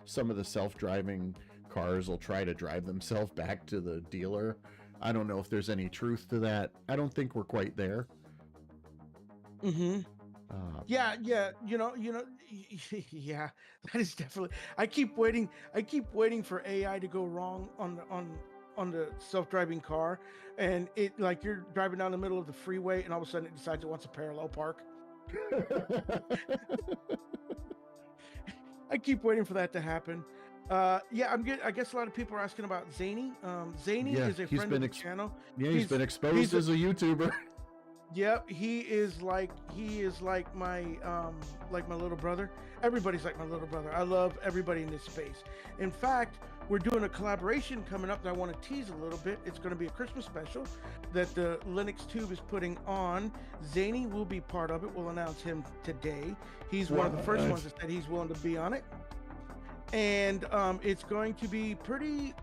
some of the self-driving cars will try to drive themselves back to the dealer. I don't know if there's any truth to that. I don't think we're quite there. Yeah, yeah, that is definitely. I keep waiting for AI to go wrong on the self-driving car, and it like you're driving down the middle of the freeway, and all of a sudden it decides it wants a parallel park. I keep waiting for that to happen. Yeah, I guess a lot of people are asking about Zany. Zany Yeah, is a friend of the channel. Yeah, he's been exposed as a YouTuber. Yep, he is like my little brother. Everybody's like my little brother. I love everybody in this space. In fact, we're doing a collaboration coming up that I want to tease a little bit. It's going to be a Christmas special that the Linux Tube is putting on. Zany will be part of it. We'll announce him today. He's one of the first ones that said he's willing to be on it. And it's going to be pretty,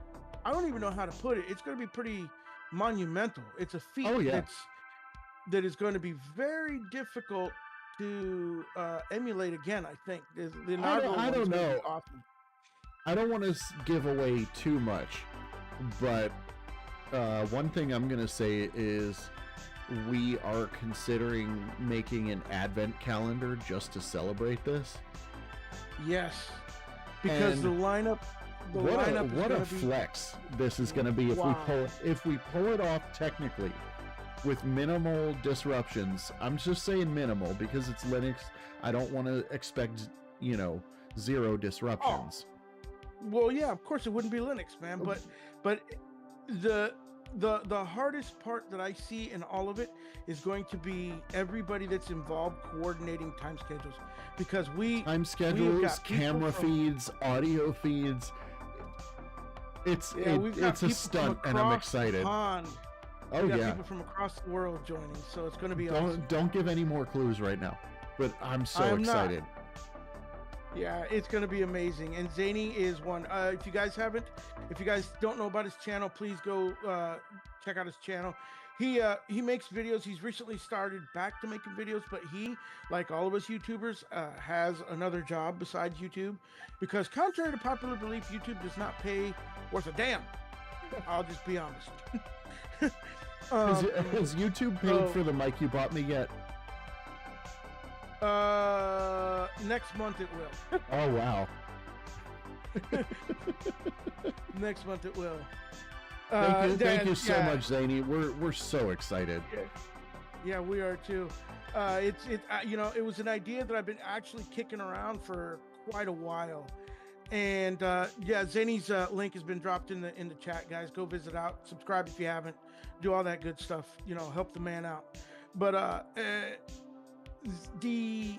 I don't even know how to put it. It's going to be pretty monumental. It's a feat that is going to be very difficult to emulate again, I think. I don't know. Awesome. I don't want to give away too much, but one thing I'm going to say is we are considering making an advent calendar just to celebrate this. Yes, because and the lineup. What a flex this is going to be if we pull it off technically with minimal disruptions. I'm just saying minimal because it's Linux. I don't want to expect, zero disruptions. Oh. Well, yeah, of course it wouldn't be Linux, man. But the hardest part that I see in all of it is going to be everybody that's involved coordinating time schedules, because time schedules, camera feeds, audio feeds. It's a stunt, and I'm excited. People from across the world joining, so it's going to be awesome. Don't give any more clues right now, but I'm excited. Yeah, it's going to be amazing. And Zany is one. If you guys don't know about his channel, please go check out his channel. He makes videos. He's recently started back to making videos, but he, like all of us YouTubers, has another job besides YouTube, because contrary to popular belief, YouTube does not pay worth a damn. I'll just be honest. Has YouTube paid for the mic you bought me yet? Next month it will. Oh wow. Next month it will. Thank you so much, Zany. We're so excited. Yeah, we are too. It was an idea that I've been actually kicking around for quite a while. And Zany's link has been dropped in the chat, guys. Go visit out, subscribe if you haven't, do all that good stuff. Help the man out. But the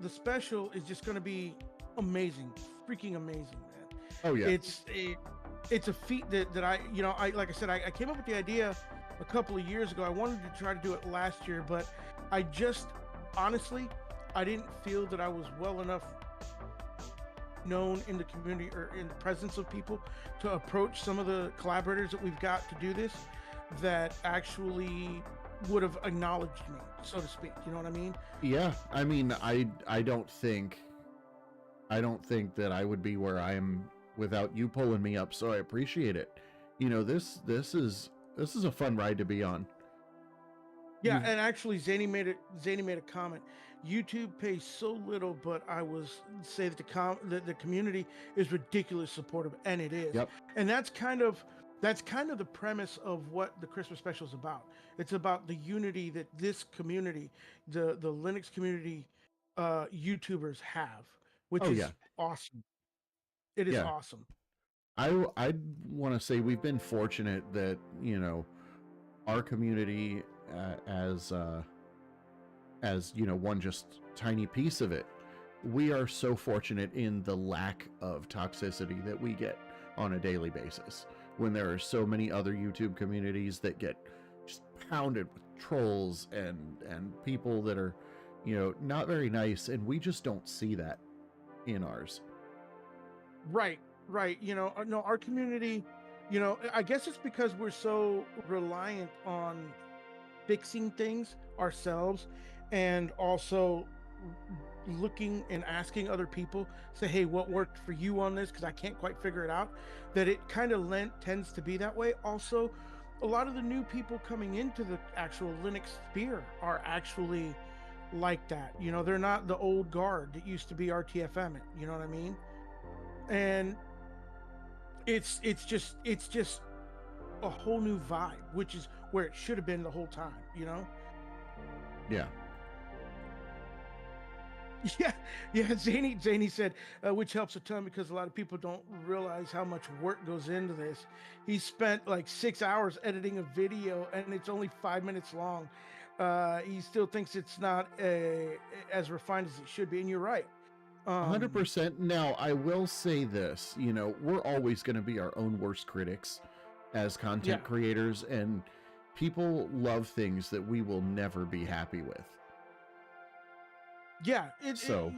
special is just going to be amazing, freaking amazing, man. Oh yeah, it's a feat that I like I said, I came up with the idea a couple of years ago. I wanted to try to do it last year, but I just honestly I didn't feel that I was well enough known in the community or in the presence of people to approach some of the collaborators that we've got to do this, that actually would have acknowledged me, so to speak. You know what I mean? Yeah, I mean, I don't think that I would be where I am without you pulling me up, so I appreciate it. This is a fun ride to be on. Yeah, and actually Zany made a comment. YouTube pays so little, but I was say that the community is ridiculously supportive, and it is. Yep. And that's kind of the premise of what the Christmas special is about. It's about the unity that this community, the Linux community, YouTubers have, which is awesome. It is awesome. I want to say we've been fortunate that our community, as one just tiny piece of it, we are so fortunate in the lack of toxicity that we get on a daily basis, when there are so many other YouTube communities that get just pounded with trolls and people that are not very nice, and we just don't see that in ours. Right. No, our community, I guess it's because we're so reliant on fixing things ourselves, and also looking and asking other people, say, hey, what worked for you on this, because I can't quite figure it out, that it kind of tends to be that way. Also, a lot of the new people coming into the actual Linux sphere are actually like that. They're not the old guard that used to be RTFM it, you know what I mean? And it's just a whole new vibe, which is where it should have been the whole time, you know? Yeah. Yeah. Zany said, which helps a ton because a lot of people don't realize how much work goes into this. He spent like 6 hours editing a video, and it's only 5 minutes long. He still thinks it's not as refined as it should be, and you're right. 100%. Now, I will say this, you know, we're always going to be our own worst critics as content creators, and people love things that we will never be happy with. Yeah, it's true.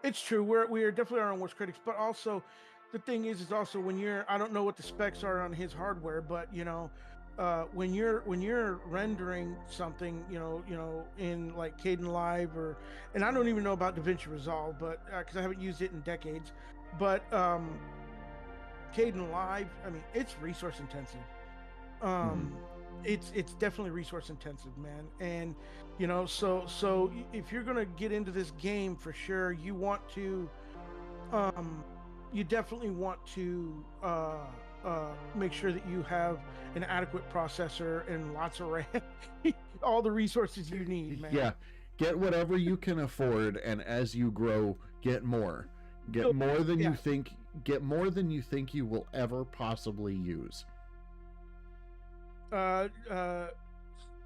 It's true. We are definitely our own worst critics, but also the thing is also when you're, I don't know what the specs are on his hardware, but you know, when you're rendering something, you know, in like Caden Live and I don't even know about DaVinci Resolve, but because I haven't used it in decades, but Caden Live, I mean, it's resource intensive. It's definitely resource intensive, man. And you know, so if you're gonna get into this game for sure, you want to you definitely want to make sure that you have an adequate processor and lots of RAM, all the resources you need, man. Yeah, get whatever you can afford, and as you grow, get more. Get more than you think. Get more than you think you will ever possibly use.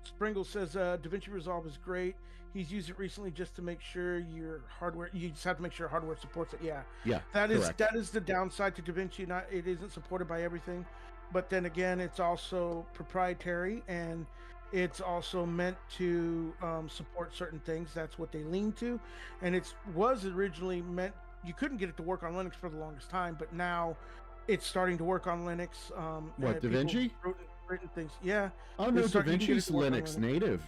Springle says DaVinci Resolve is great. He's used it recently just to make sure your hardware. You just have to make sure hardware supports it. Yeah. That is the downside to DaVinci. It isn't supported by everything, but then again, it's also proprietary and it's also meant to support certain things. That's what they lean to, and it was originally meant. You couldn't get it to work on Linux for the longest time, but now it's starting to work on Linux. What, DaVinci? Written things, yeah. Oh no, DaVinci's Linux native.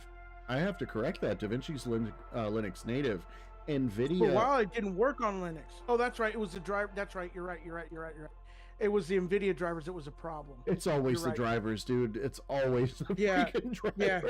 I have to correct that. DaVinci's Linux native. NVIDIA. For a while, it didn't work on Linux. Oh, that's right. It was the driver. That's right. You're right. It was the NVIDIA drivers that was a problem. It's always the drivers, dude. It's always the freaking drivers. Yeah,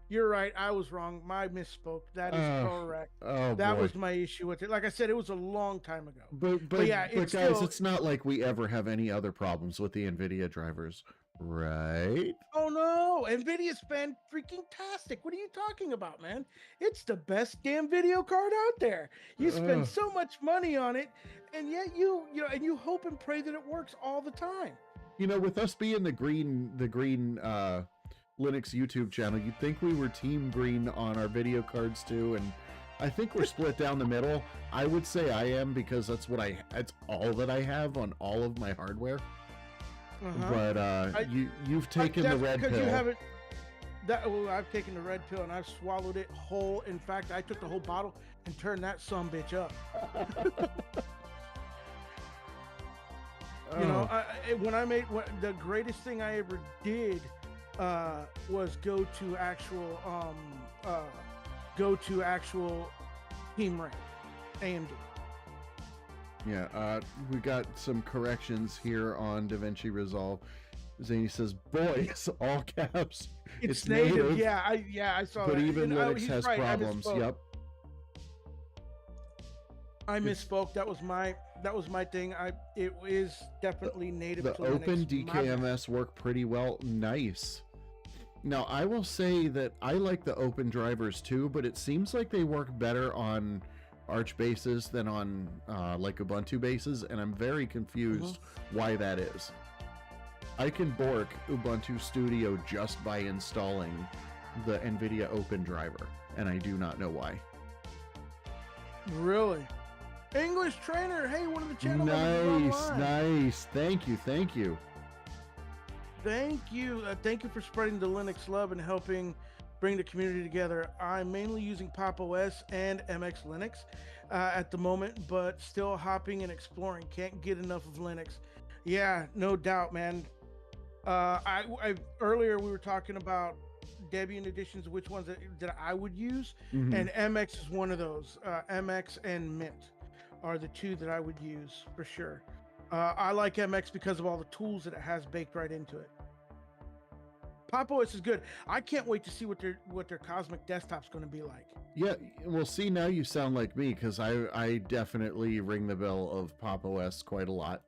you're right. I was wrong. I misspoke. That is correct. That was my issue with it. Like I said, it was a long time ago. But yeah, guys, it's not like we ever have any other problems with the NVIDIA drivers. Right? Oh no, NVIDIA's freaking-tastic. What are you talking about, man? It's the best damn video card out there. You spend so much money on it, and yet you hope and pray that it works all the time. You know, with us being the green Linux YouTube channel, you'd think we were Team Green on our video cards too, and I think we're split down the middle. I would say I am because that's all that I have on all of my hardware. But you've taken the red pill. You haven't. I've taken the red pill and I've swallowed it whole. In fact, I took the whole bottle and turned that sumbitch up. You know, the greatest thing I ever did was go to actual team rank AMD. Yeah, we got some corrections here on DaVinci Resolve. Zany says, "Boys, all caps. It's native." Yeah, I saw but that. But even Linux has problems. Yep. I misspoke. That was my thing. It is definitely native to Linux. The Open DKMS work pretty well. Nice. Now, I will say that I like the open drivers too, but it seems like they work better on Arch bases than on like Ubuntu bases, and I'm very confused why that is. I can bork Ubuntu Studio just by installing the NVIDIA Open driver, and I do not know why. Really? English Trainer, hey, one of the channel Nice. Thank you. Thank you for spreading the Linux love and helping bring the community together. I'm mainly using Pop! OS and MX Linux at the moment, but still hopping and exploring. Can't get enough of Linux. Yeah, no doubt, man. Earlier we were talking about Debian editions, which ones that I would use, and MX is one of those. MX and Mint are the two that I would use for sure. I like MX because of all the tools that it has baked right into it. Pop! OS is good. I can't wait to see what their Cosmic Desktop's going to be like. Yeah, well, see, now you sound like me because I definitely ring the bell of Pop! OS quite a lot.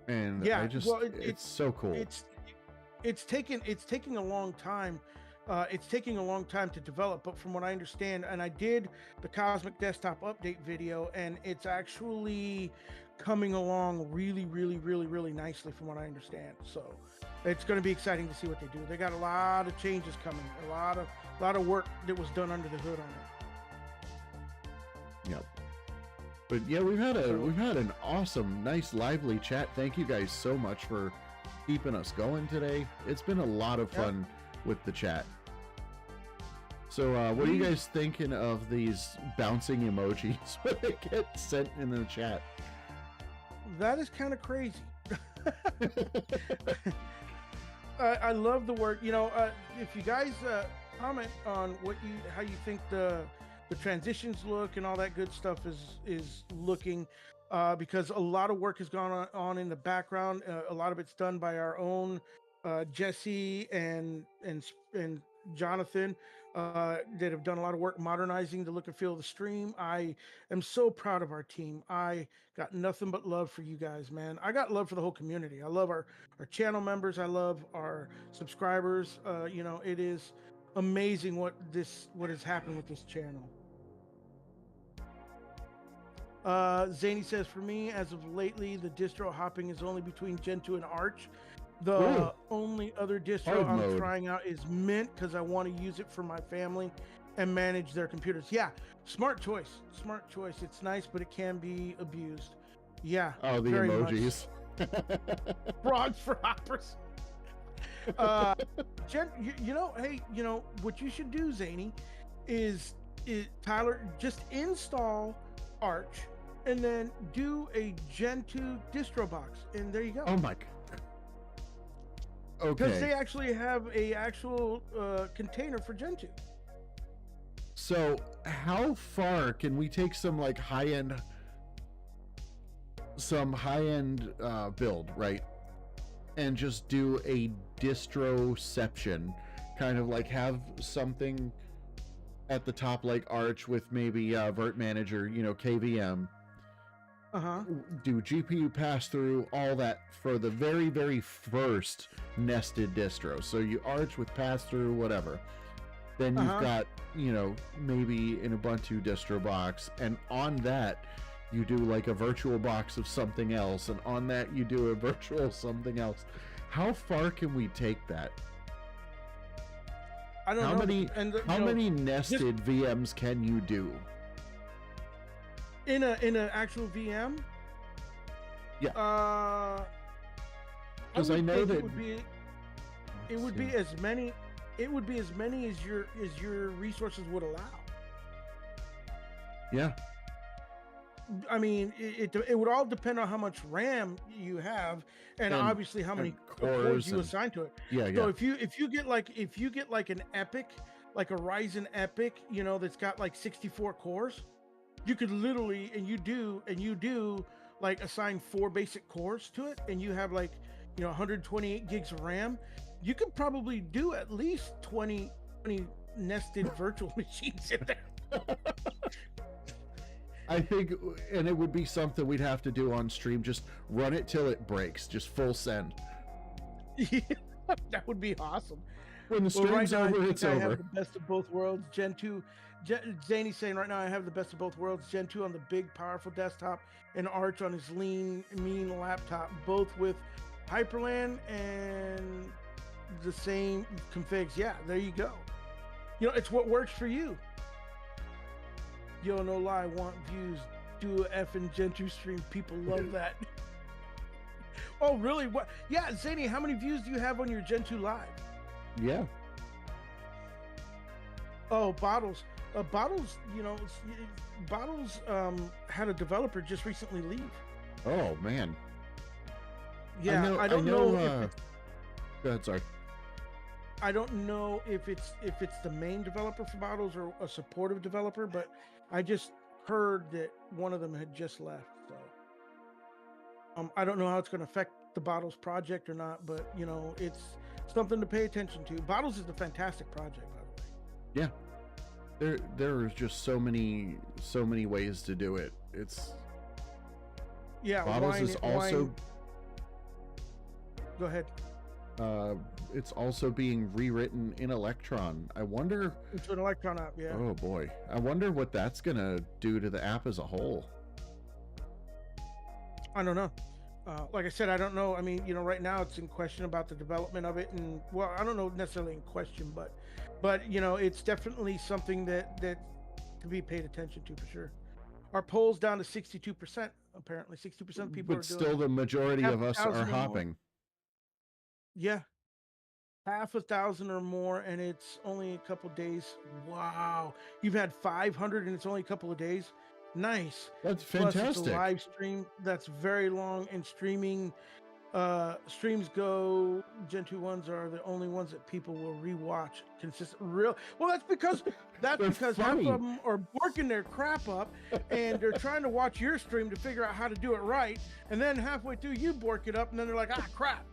And Yeah, I just, well, it's so cool. It's taking a long time. It's taking a long time to develop, but from what I understand, and I did the Cosmic Desktop update video, and it's actually coming along really, really, really, really nicely from what I understand. So it's going to be exciting to see what they do. They got a lot of changes coming, a lot of work that was done under the hood on it. Yep. But yeah, we've had an awesome, nice, lively chat. Thank you guys so much for keeping us going today. It's been a lot of fun with the chat. So what are you guys thinking of these bouncing emojis when they get sent in the chat? That is kind of crazy. I love the work. If you guys comment on how you think the transitions look and all that good stuff is looking, because a lot of work has gone on in the background. A lot of it's done by our own Jesse and Jonathan, that have done a lot of work modernizing the look and feel of the stream. I am so proud of our team. I got nothing but love for you guys, man. I got love for the whole community. I love our channel members. I love our subscribers. It is amazing what has happened with this channel. Zany says, for me, as of lately, the distro hopping is only between Gen 2 and Arch. The only other distro I'm trying out is Mint, because I want to use it for my family and manage their computers. Yeah, smart choice. It's nice, but it can be abused. Yeah. Oh, the emojis. Frogs for hoppers. What you should do, Zany, is Tyler, just install Arch and then do a Gen 2 distro box, and there you go. Oh my god. Okay. Because they actually have a actual container for Gen 2. So how far can we take some like high-end build, right? And just do a distroception, kind of like have something at the top like Arch with maybe Vert Manager, KVM. Do GPU pass through, all that for the very, very first nested distro. So you Arch with pass through, whatever. Then you've got, maybe an Ubuntu distro box, and on that you do like a virtual box of something else, and on that you do a virtual something else. How far can we take that? I don't know. How many nested VMs can you do? In an actual VM? Yeah. Because I know that it would be as many as your resources would allow. Yeah. I mean, it would all depend on how much RAM you have, and obviously how many cores you assign to it. Yeah. So if you get like an Epic, like a Ryzen Epic, that's got like 64 cores, you could literally you do like assign 4 basic cores to it, and you have like 128 gigs of RAM. You could probably do at least 20 nested virtual machines in there. I think, and it would be something we'd have to do on stream. Just run it till it breaks. Just full send. Yeah, that would be awesome. When the stream's over, it's over. I have the best of both worlds. Gen 2. Zany's saying right now I have the best of both worlds. Gen 2 on the big, powerful desktop, and Arch on his lean, mean laptop, both with Hyperland and the same configs. Yeah, there you go. It's what works for you. Yo, no lie, want views. Do a effing Gen 2 stream. People love that. Oh, really? What? Yeah, Zany, how many views do you have on your Gen 2 live? Yeah. Oh, Bottles. Bottles had a developer just recently leave. Oh, man. Yeah, I don't know go ahead, sorry. I don't know if it's the main developer for Bottles or a supportive developer, but I just heard that one of them had just left. So I don't know how it's going to affect the Bottles project or not, but it's something to pay attention to. Bottles is a fantastic project, by the way. Yeah. There are just so many ways to do it. It's yeah. Bottles is also Go ahead. It's also being rewritten in Electron. I wonder. It's an Electron app, yeah. Oh boy, I wonder what that's gonna do to the app as a whole. I don't know. Like I said, I don't know. I mean, you know, right now it's in question about the development of it, and well, I don't know necessarily in question, but you know, it's definitely something that to be paid attention to for sure. Our poll's down to 62%. Apparently, 60% of people But are doing still, the majority of us 1,000 are or more. hopping. Yeah, 1,000 or more, and it's only a couple days. Wow, you've had 500, and it's only a couple of days. Nice. That's Plus, fantastic. it's a live stream that's very long, and streaming. Streams go. Gen 2 ones are the only ones that people will rewatch consistent. Well, that's because half funny. of them are working their crap up, and they're trying to watch your stream to figure out how to do it right, and then halfway through you bork it up, and then they're like, ah, crap.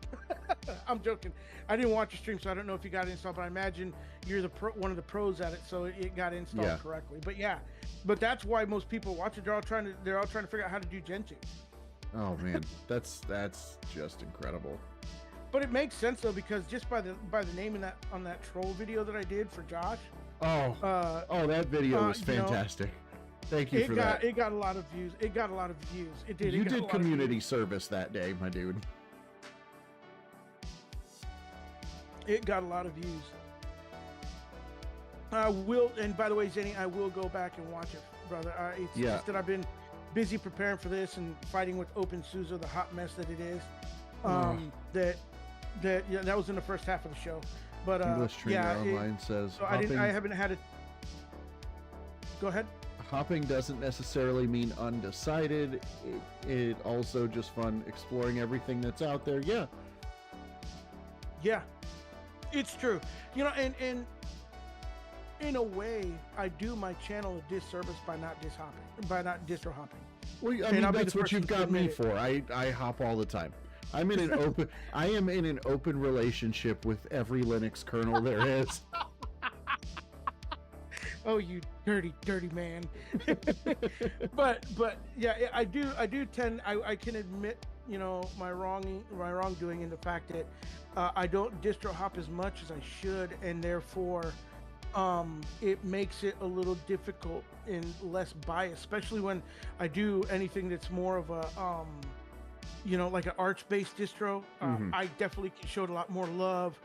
I'm joking. I didn't watch your stream, so I don't know if you got it installed, but I imagine you're one of the pros at it, so it got installed correctly. But yeah, but that's why most people watch it. They're all trying to figure out how to do Gen 2. Oh man, that's just incredible. But it makes sense though, because just by the name in on that troll video that I did for Josh. Oh, that video was fantastic. Thank you for that. It got a lot of views. It got a lot of views. It did. You did community service that day, my dude. It got a lot of views. And by the way, Zenny, I will go back and watch it, brother. It's just that I've been busy preparing for this and fighting with OpenSuse, the hot mess that it is. That was in the first half of the show. But English Trainer Online says so I haven't had it. Go ahead. Hopping doesn't necessarily mean undecided. It also just fun exploring everything that's out there. Yeah, it's true. You know, and in a way, I do my channel a disservice by not distro-hopping. Well, I mean, that's what you've got me for. I hop all the time. I am in an open relationship with every Linux kernel there is. Oh, you dirty man. but yeah, I do tend. I can admit, you know, my wrongdoing in the fact that I don't distro hop as much as I should, and therefore it makes it a little difficult and less biased, especially when I do anything that's more of a you know, like an Arch-based distro. I definitely can show it a lot more love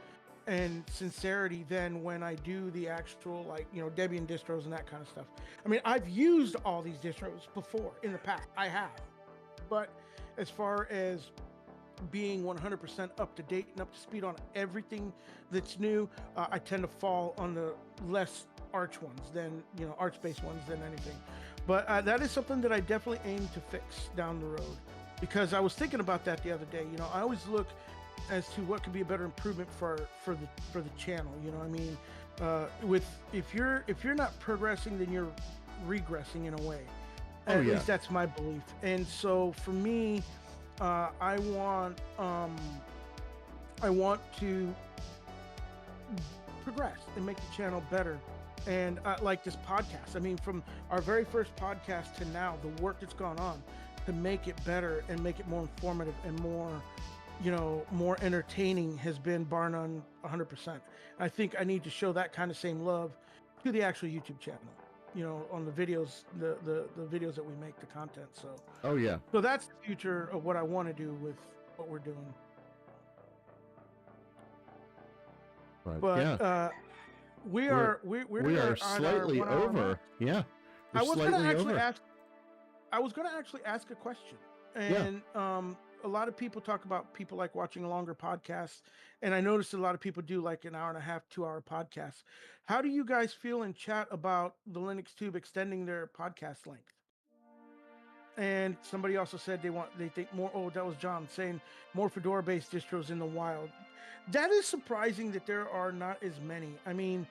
and sincerity than when I do the actual, like, you know, Debian distros and that kind of stuff. I mean, I've used all these distros before in the past. I have. But as far as being 100% up to date and up to speed on everything that's new, I tend to fall on the less Arch ones than, you know, Arch-based ones than anything. But that is something that I definitely aim to fix down the road, because I was thinking about that the other day. You know, I always look as to what could be a better improvement for the channel. You know what I mean? If you're not progressing, then you're regressing in a way. At least that's my belief. And so for me, I want to progress and make the channel better. And like this podcast, I mean, from our very first podcast to now, the work that's gone on to make it better and make it more informative and more, you know, more entertaining has been bar none 100%. I think I need to show that kind of same love to the actual YouTube channel, you know, on the videos, the videos that we make, the content. So so that's the future of what I want to do with what we're doing. But we are slightly over. Yeah, I was going to actually ask a question, and a lot of people talk about people like watching longer podcasts, and I noticed a lot of people do like an hour and a half, 2-hour podcasts. How do you guys feel in chat about the Linux Tube extending their podcast length? And somebody also said they think more. Oh, that was John saying more Fedora-based distros in the wild. That is surprising that there are not as many. I mean,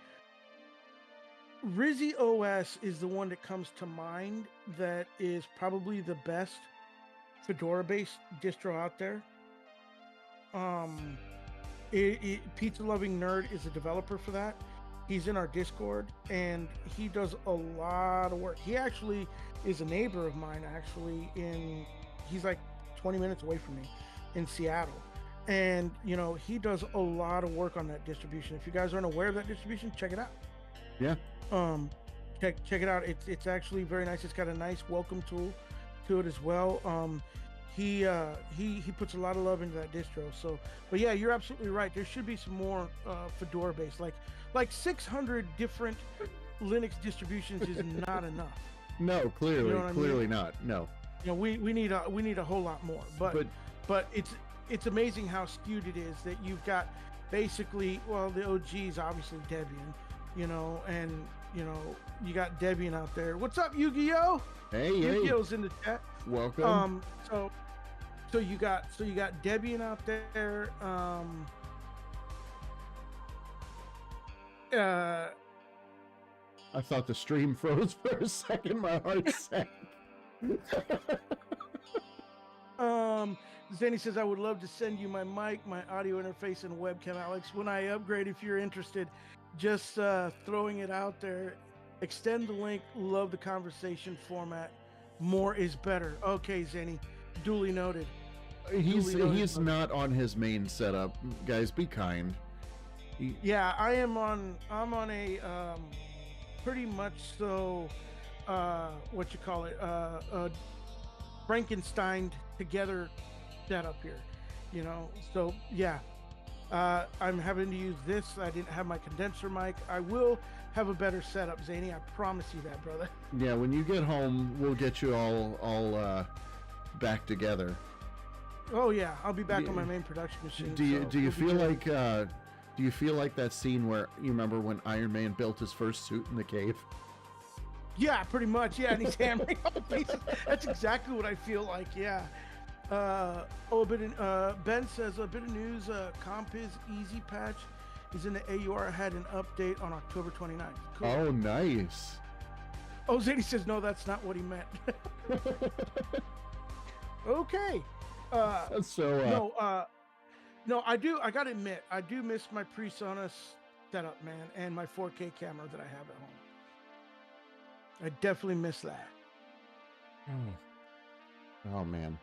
Rizzy OS is the one that comes to mind that is probably the best Fedora-based distro out there. Pizza Loving Nerd is a developer for that. He's in our Discord, and he does a lot of work. He actually is a neighbor of mine, he's like 20 minutes away from me in Seattle. and you know he does a lot of work on that distribution. If you guys aren't aware of that distribution, check it out. Yeah. Um, check it out. It's actually very nice. It's got a nice welcome tool to it as well. He puts a lot of love into that distro. So, but yeah, you're absolutely right. There should be some more Fedora based, like 600 different Linux distributions is not enough. No, clearly, You know what I clearly mean? not. No. You know, we need a whole lot more. But it's amazing how skewed it is that you've got basically, well, the OG's obviously Debian, you know, and you know you got Debian out there. What's up, Yu-Gi-Oh? Hey, Yu-Gi-Oh's in the chat. welcome. So you got Debian out there. I thought the stream froze for a second. My heart sank. Zenny says, I would love to send you my mic, my audio interface, and webcam, Alex. When I upgrade, if you're interested, just throwing it out there. Extend the link. Love the conversation format. More is better. Okay, Zenny. Duly noted. He's not on his main setup. Guys, be kind. Yeah, I'm on a pretty much so what you call it, Frankenstein together setup here, you know. So yeah, I'm having to use this. I didn't have my condenser mic. I will have a better setup, Zany. I promise you that, brother. Yeah, when you get home, we'll get you all back together. Oh yeah, I'll be back on my main production machine. Do you feel like that scene where you remember when Iron Man built his first suit in the cave? Yeah, pretty much. Yeah, and he's hammering all the pieces. That's exactly what I feel like. Yeah. Ben says a bit of news. Compiz Easy Patch is in the AUR. Had an update on October 29th. Cool. Oh, nice. Oh, Zadie says no, that's not what he meant. Okay. No, I gotta admit, I do miss my PreSonus setup, man, and my 4K camera that I have at home. I definitely miss that. Oh man.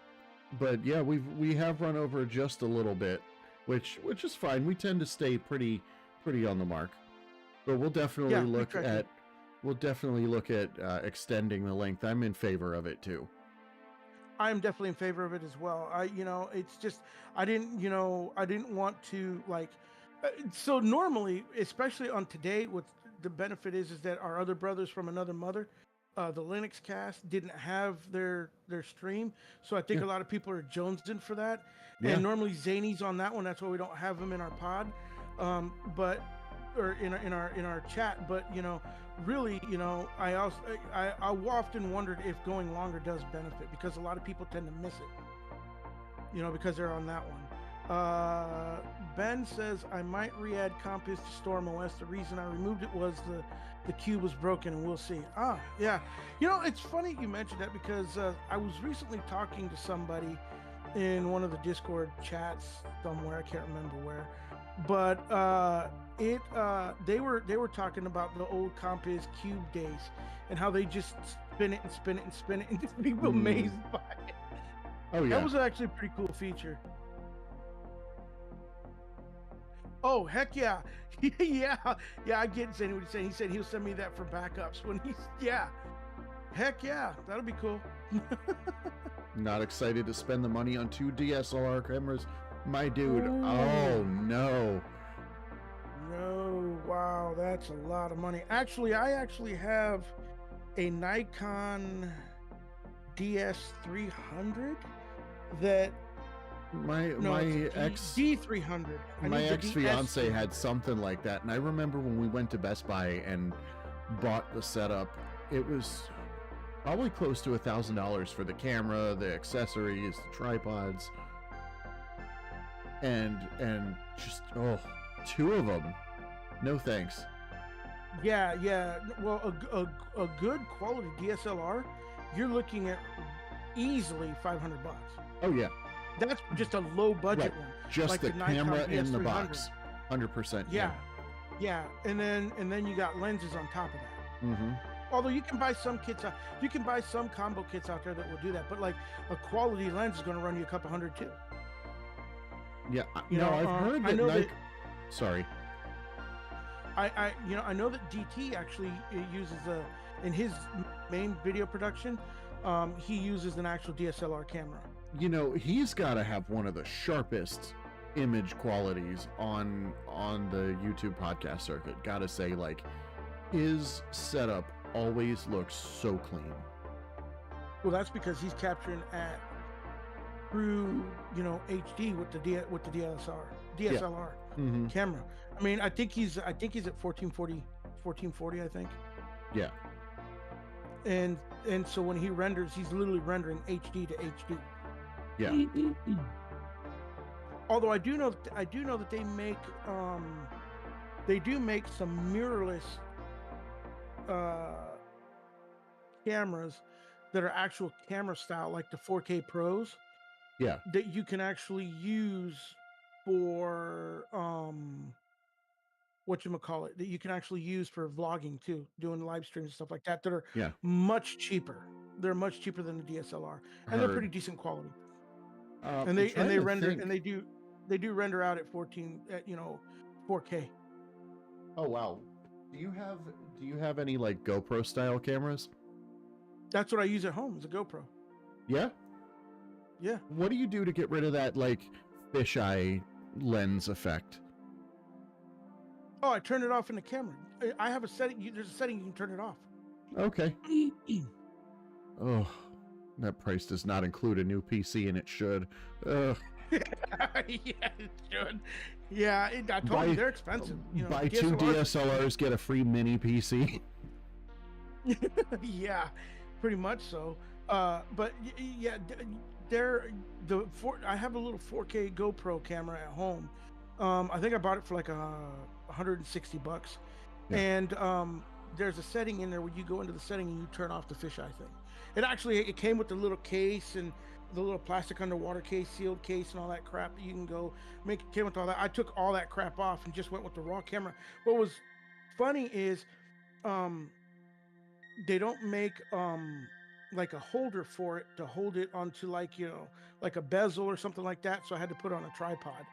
But yeah, we have run over just a little bit, which is fine. We tend to stay pretty on the mark. But we'll definitely look at extending the length. I'm in favor of it too. I'm definitely in favor of it as well. It's just I didn't want to so normally, especially on today, what the benefit is that our other brothers from another mother, the Linux cast, didn't have their stream, so I think a lot of people are jonesing for that. Yeah. And normally Zany's on that one. That's why we don't have him in our pod, or in our chat. But really, I often wondered if going longer does benefit, because a lot of people tend to miss it, because they're on that one. Ben says, I might re-add Compiz to Storm OS. The reason I removed it was the cube was broken, and we'll see. Yeah. It's funny you mentioned that, because I was recently talking to somebody in one of the Discord chats somewhere, I can't remember where, but they were talking about the old Compiz cube days and how they just spin it and spin it and spin it, and just people amazed by it. Oh yeah, that was actually a pretty cool feature. Oh heck yeah. yeah, I get saying what he's saying. He said he'll send me that for backups when he's heck yeah, that'll be cool. Not excited to spend the money on 2 DSLR cameras, my dude. Ooh. Oh no, wow, that's a lot of money. Actually, I have a Nikon DS300 that D300. My ex-fiance had something like that, and I remember when we went to Best Buy and bought the setup, it was probably close to $1,000 for the camera, the accessories, the tripods, and just 2 of them. No thanks. Yeah. Well, a good quality DSLR, you're looking at easily $500. Oh yeah. That's just a low budget one. Just like the camera in the box. 100%. Yeah. And then you got lenses on top of that. Mm-hmm. Although you can buy some kits, you can buy some combo kits out there that will do that. But like a quality lens is going to run you a couple hundred too. Yeah, You no, know, I've heard I that know Nike. that Sorry. I know that DT actually uses in his main video production, he uses an actual DSLR camera. You know, he's got to have one of the sharpest image qualities on the YouTube podcast circuit. Gotta say, like, his setup always looks so clean. Well, that's because he's capturing at through HD with the DSLR Mm-hmm. camera. I mean, I think he's at 1440, I think. Yeah. And so when he renders, he's literally rendering HD to HD. Yeah. Although I do know that they do make some mirrorless cameras that are actual camera style, like the 4K Pros. Yeah. That you can actually use for whatchamacallit, that you can actually use for vlogging too, doing live streams and stuff like that, that are Yeah. much cheaper. They're much cheaper than the DSLR, and they're pretty decent quality. And they render and they do render out at 4K. Oh wow. Do you have any like GoPro style cameras? That's what I use at home, is a GoPro. Yeah? Yeah. What do you do to get rid of that like fisheye lens effect? Oh, I turn it off in the camera. I have a setting. There's a setting you can turn it off. Okay. Oh, that price does not include a new PC, and it should. Yeah, it should. Yeah, I told you they're expensive. Buy two DSLRs, get a free mini PC. Yeah, pretty much so. But yeah, I have a little 4K GoPro camera at home. I think I bought it for like $160, yeah. And there's a setting in there where you go into the setting and you turn off the fisheye thing. It came with the little case and the little plastic underwater case, sealed case, and all that crap that you can go make. It came with all that. I took all that crap off and just went with the raw camera. What was funny is, they don't make like a holder for it to hold it onto, like like a bezel or something like that. So I had to put it on a tripod,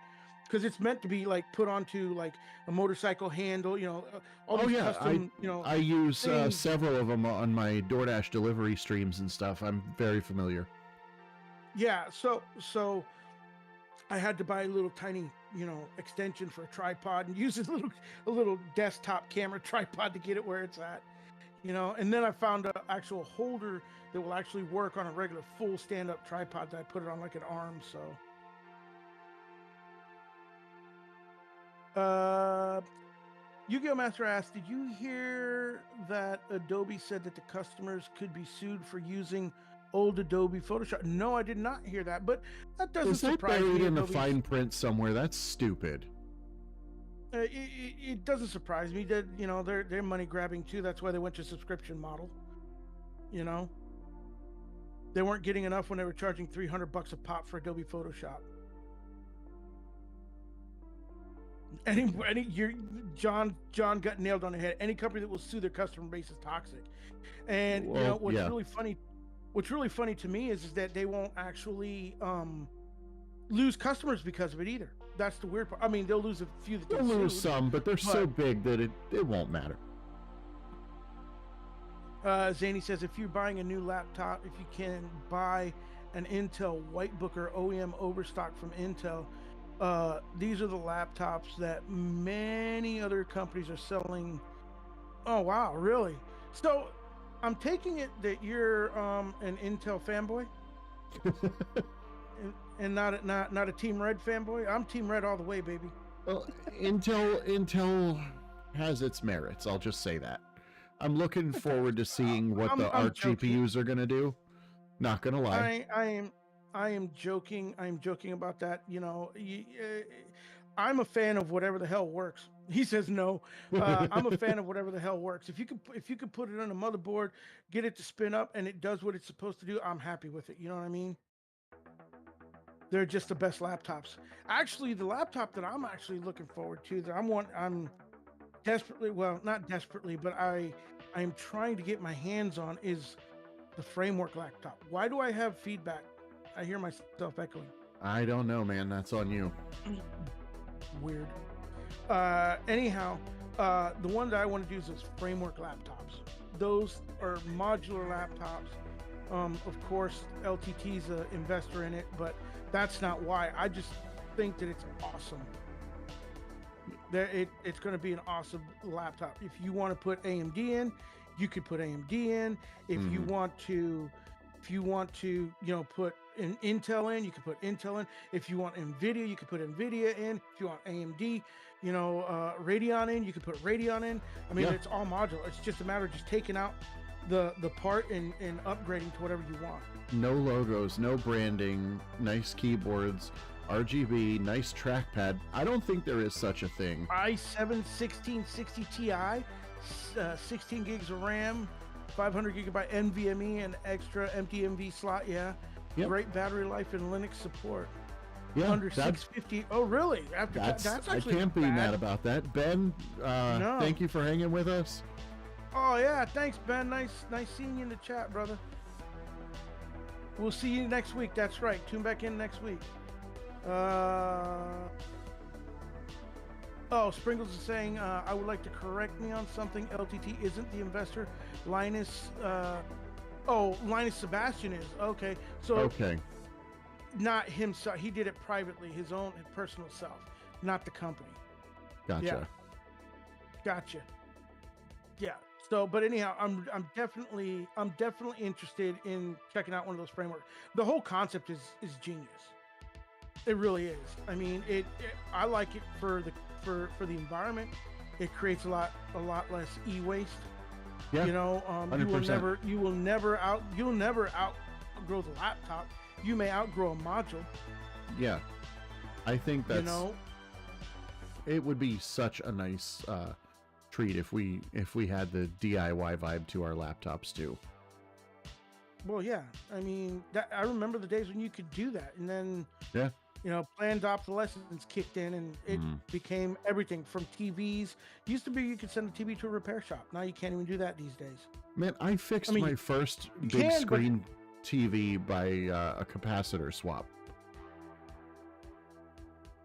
because it's meant to be like put onto like a motorcycle handle. All these custom, I use several of them on my DoorDash delivery streams and stuff. I'm very familiar. Yeah, so I had to buy a little tiny, extension for a tripod and use a little desktop camera tripod to get it where it's at. And then I found an actual holder that will actually work on a regular full stand-up tripod that I put it on like an arm. So Yu-Gi-Oh! Master asked, did you hear that Adobe said that the customers could be sued for using old Adobe Photoshop? No, I did not hear that, but that doesn't surprise me. Is that buried in the fine print somewhere? That's stupid. It doesn't surprise me that they're money grabbing too. That's why they went to subscription model. They weren't getting enough when they were charging $300 a pop for Adobe Photoshop. John got nailed on the head. Any company that will sue their customer base is toxic. And what's really funny to me is that they won't actually lose customers because of it either. That's the weird part. I mean, they'll lose a few that they'll lose some, but they're so big that it won't matter. Zany says, if you're buying a new laptop, if you can buy an Intel Whitebook or OEM overstock from Intel, these are the laptops that many other companies are selling. Oh wow, really? So I'm taking it that you're an Intel fanboy. And not a Team Red fanboy. I'm Team Red all the way, baby. Well, Intel has its merits. I'll just say that. I'm looking forward to seeing what the ARC GPUs are gonna do. Not gonna lie. I am joking. I'm joking about that. I'm a fan of whatever the hell works. He says no. I'm a fan of whatever the hell works. If you could put it on a motherboard, get it to spin up, and it does what it's supposed to do, I'm happy with it. You know what I mean? They're just the best laptops. Actually, the laptop that I'm actually looking forward to, that I'm desperately, well, not desperately, but I'm trying to get my hands on, is the Framework laptop. Why do I have feedback? I hear myself echoing. I don't know, man. That's on you. Weird. Anyhow, the one that I want to do is those framework laptops. Those are modular laptops. Of course, LTT's an investor in it, but that's not why. I just think that it's awesome. It's going to be an awesome laptop. If you want to put AMD in, you could put AMD in. If you want to, put an Intel in, you can put Intel in. If you want NVIDIA, you can put NVIDIA in. If you want AMD, Radeon in, you can put Radeon in. I mean, it's all modular. It's just a matter of just taking out the part and upgrading to whatever you want. No logos, no branding, nice keyboards, RGB, nice trackpad. I don't think there is such a thing. i7-1660 Ti, 16 gigs of RAM, 500 gigabyte NVMe, and extra empty MV slot. Yeah. Yep. Great battery life and Linux support. Yeah, under 650. Oh, really? That's actually I can't be mad about that. Ben, No. Thank you for hanging with us. Oh yeah, thanks, Ben. Nice seeing you in the chat, brother. We'll see you next week. That's right. Tune back in next week. Sprinkles is saying, I would like to correct me on something. LTT isn't the investor. Linus Sebastian is. Okay. So okay. Not himself. He did it privately, his own personal self, not the company. Gotcha. Yeah. Gotcha. Yeah. So, but anyhow, I'm definitely interested in checking out one of those frameworks. The whole concept is genius. It really is. I mean, I like it for the environment. It creates a lot less e-waste. Yeah. 100%. you'll never outgrow the laptop. You may outgrow a module. Yeah. I think that's it would be such a nice treat if we had the DIY vibe to our laptops too. Well, yeah. I mean, I remember the days when you could do that, and then planned obsolescence kicked in, and it became everything from TVs. Used to be you could send a TV to a repair shop. Now you can't even do that these days. Man, I fixed my first big screen TV by a capacitor swap.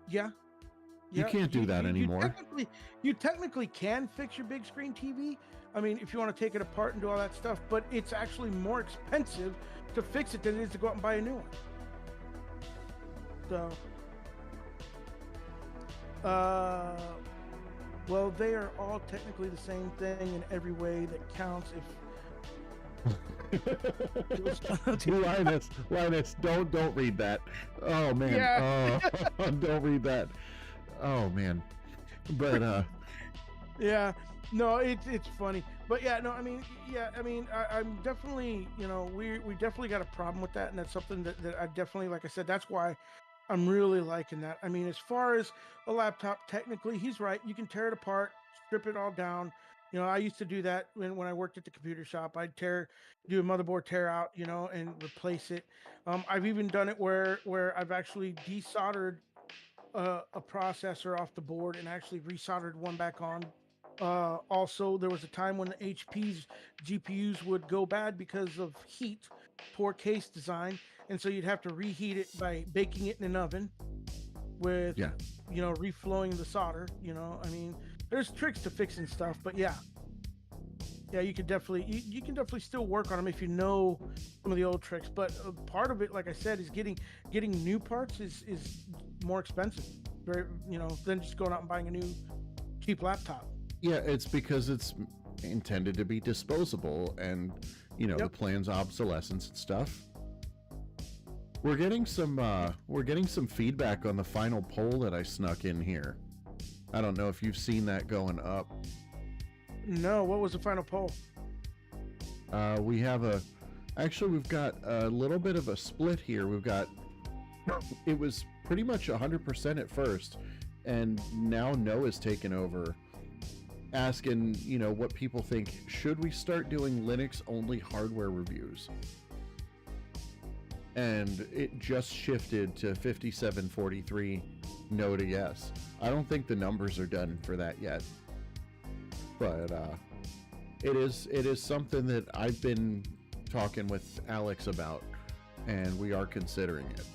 Yeah. You can't do that anymore. You technically can fix your big screen TV. I mean, if you want to take it apart and do all that stuff, but it's actually more expensive to fix it than it is to go out and buy a new one. So, well, they are all technically the same thing in every way that counts. Linus, don't read that. Oh man. Yeah. Oh, don't read that. Oh man. But yeah. No, it's funny. But yeah, no, I'm definitely, we definitely got a problem with that, and that's something that I definitely, like I said, that's why I'm really liking that. I mean, as far as a laptop, technically, he's right. You can tear it apart, strip it all down. I used to do that when I worked at the computer shop. I'd do a motherboard tear out, and replace it. I've even done it where I've actually desoldered a processor off the board and actually resoldered one back on. Also, there was a time when the HP's GPUs would go bad because of heat, poor case design, and so you'd have to reheat it by baking it in an oven with, reflowing the solder. I mean, there's tricks to fixing stuff, but yeah, you can definitely still work on them if you know some of the old tricks. But part of it, like I said, is getting new parts is more expensive, than just going out and buying a new cheap laptop. Yeah, it's because it's intended to be disposable, and the plan's obsolescence and stuff. We're getting some feedback on the final poll that I snuck in here. I don't know if you've seen that going up. No, what was the final poll? We've got a little bit of a split here. It was pretty much 100% at first, and now Noah's taken over, asking, what people think. Should we start doing Linux-only hardware reviews? And it just shifted to 57-43 no to yes. I don't think the numbers are done for that yet, but it is something that I've been talking with Alex about, and we are considering it.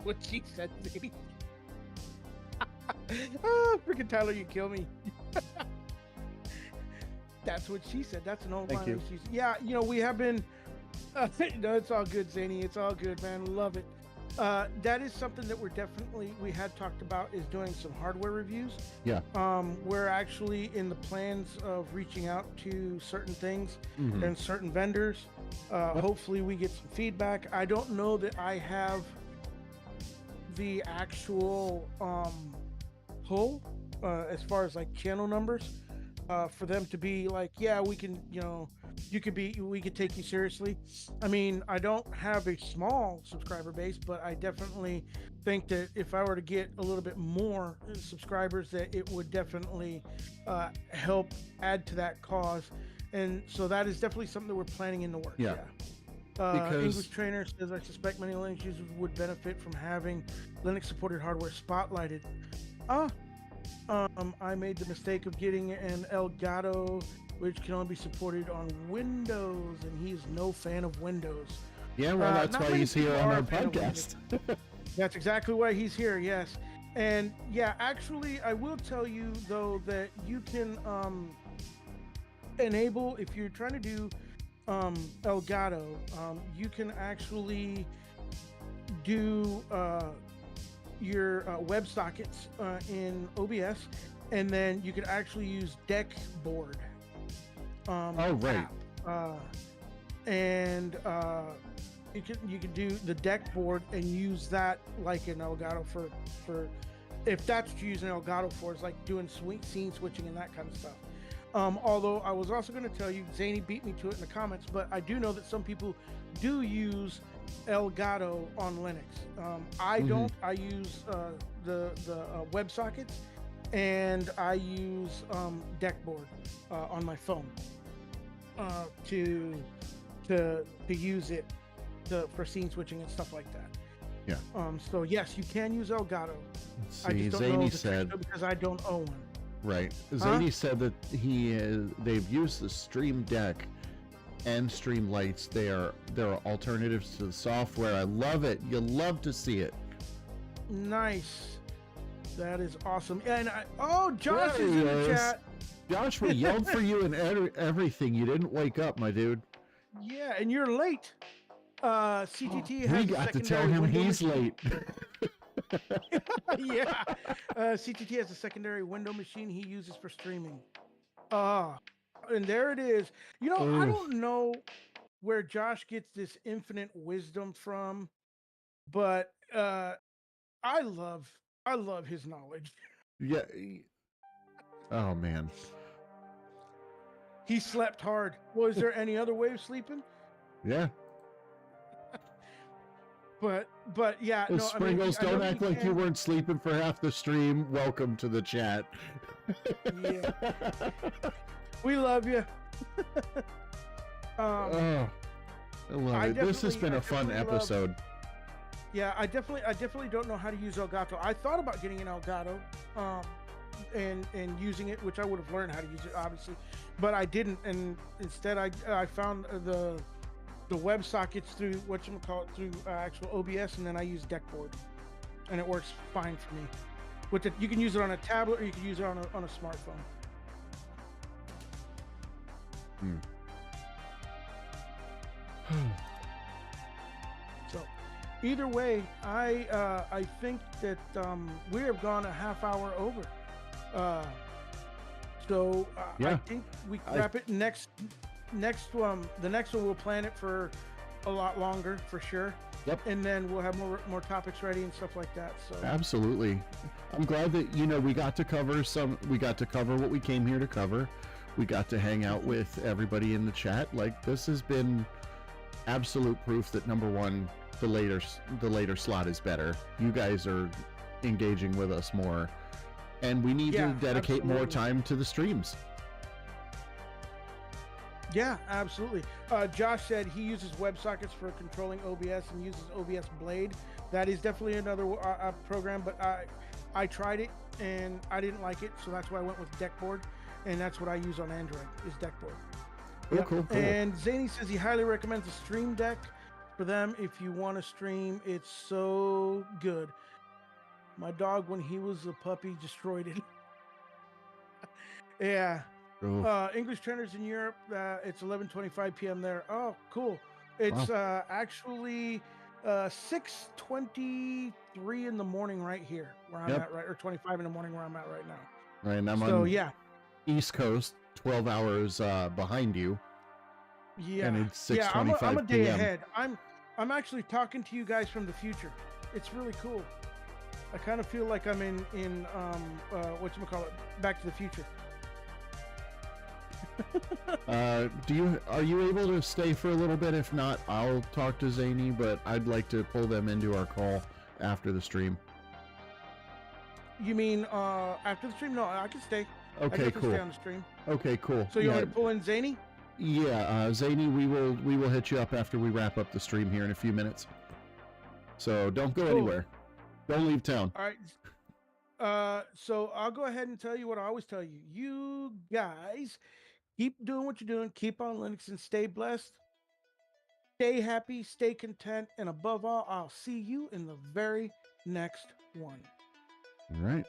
what she said, Zany. Oh, freaking Tyler, you kill me. That's what she said. That's an old Thank line. you. Yeah, we have been. No, it's all good, Zany. It's all good, man. Love it. That is something that we had talked about, is doing some hardware reviews. Yeah. We're actually in the plans of reaching out to certain things Mhm. and certain vendors. Hopefully we get some feedback. I don't know that I have the actual pull as far as like channel numbers for them to be like, yeah, we can, we could take you seriously. I mean, I don't have a small subscriber base, but I definitely think that if I were to get a little bit more subscribers, that it would definitely help add to that cause. And so that is definitely something that we're planning in the works. Yeah. Because English Trainer says, I suspect many Linux users would benefit from having Linux supported hardware spotlighted. I made the mistake of getting an Elgato, which can only be supported on Windows, and he's no fan of Windows. Yeah, well, that's why he's here on our podcast. That's exactly why he's here, yes. And yeah, actually, I will tell you, though, that you can enable, if you're trying to do Elgato, you can actually do your WebSockets in OBS, and then you could actually use deck board. Right. And you can do the deck board and use that like an Elgato for if that's what you're using Elgato for, is like doing scene switching and that kind of stuff. Although I was also going to tell you, Zany beat me to it in the comments, but I do know that some people do use Elgato on Linux. I don't. I use the WebSockets, and I use Deckboard on my phone to use it for scene switching and stuff like that. Yeah. So yes, you can use Elgato. Let's I see, just don't know Zany the said, because I don't own one. right. Zany said that they've used the Stream Deck and Streamlights. They're alternatives to the software. I love it. You love to see it. Nice. That is awesome. And Josh There is he in the is. chat. Josh, we yelled for you and everything. You didn't wake up, my dude. Yeah, and you're late. CTT has We got to tell secondary him window he's machine. late. Yeah. CTT has a secondary window machine he uses for streaming. And there it is. I don't know where Josh gets this infinite wisdom from, but I love his knowledge. Yeah. Oh man. He slept hard. Was there any other way of sleeping? Yeah. But yeah, Well, no. Sprinkles, don't act like you weren't sleeping for half the stream. Welcome to the chat. Yeah. We love you. I love it. This has been a fun episode. Yeah, I definitely don't know how to use Elgato. I thought about getting an Elgato, and using it, which I would have learned how to use it, obviously, but I didn't. And instead, I found the WebSockets through through actual OBS, and then I use Deckboard, and it works fine for me. You can use it on a tablet, or you can use it on a smartphone. So, either way, I think that we have gone a half hour over. Yeah. I think we wrap it next. The next one we'll plan it for a lot longer for sure. Yep. And then we'll have more topics ready and stuff like that. So Absolutely. I'm glad that we got to cover what we came here to cover. We got to hang out with everybody in the chat. Like, this has been absolute proof that, number one, the later slot is better. You guys are engaging with us more, and we need to dedicate more time to the streams. Yeah, absolutely. Josh said he uses WebSockets for controlling OBS and uses OBS Blade. That is definitely another program, but I tried it and I didn't like it, so that's why I went with Deckboard, and that's what I use on Android is Deckboard. Oh, cool. And Zany says he highly recommends the Stream Deck. for them if you want to stream. It's so good. My dog, when he was a puppy, destroyed it. Yeah. Oh, English trainers in Europe, it's 11:25 p.m. there. Oh, cool. It's wow. actually 6:23 in the morning right here where I'm Yep. at, right, or 25 in the morning where I'm at right now. Right, and I'm So on yeah, East Coast, 12 hours behind you, and yeah, it's yeah. I'm a 6:25 day p.m. ahead. I'm actually talking to you guys from the future. It's really cool. I kind of feel like I'm in whatchamacallit, Back to the Future. Are you able to stay for a little bit? If not, I'll talk to Zany, but I'd like to pull them into our call after the stream. You mean after the stream? No, I can stay. I Okay, definitely cool. stay on the stream. Okay, cool. So you want Yeah, me to pull in Zany? yeah, Zany, we will hit you up after we wrap up the stream here in a few minutes. So don't go Cool. anywhere. Don't leave town. All right. So I'll go ahead and tell you what I always tell you. You guys keep doing what you're doing. Keep on Linux and stay blessed. Stay happy, stay content, and above all, I'll see you in the very next one. All right.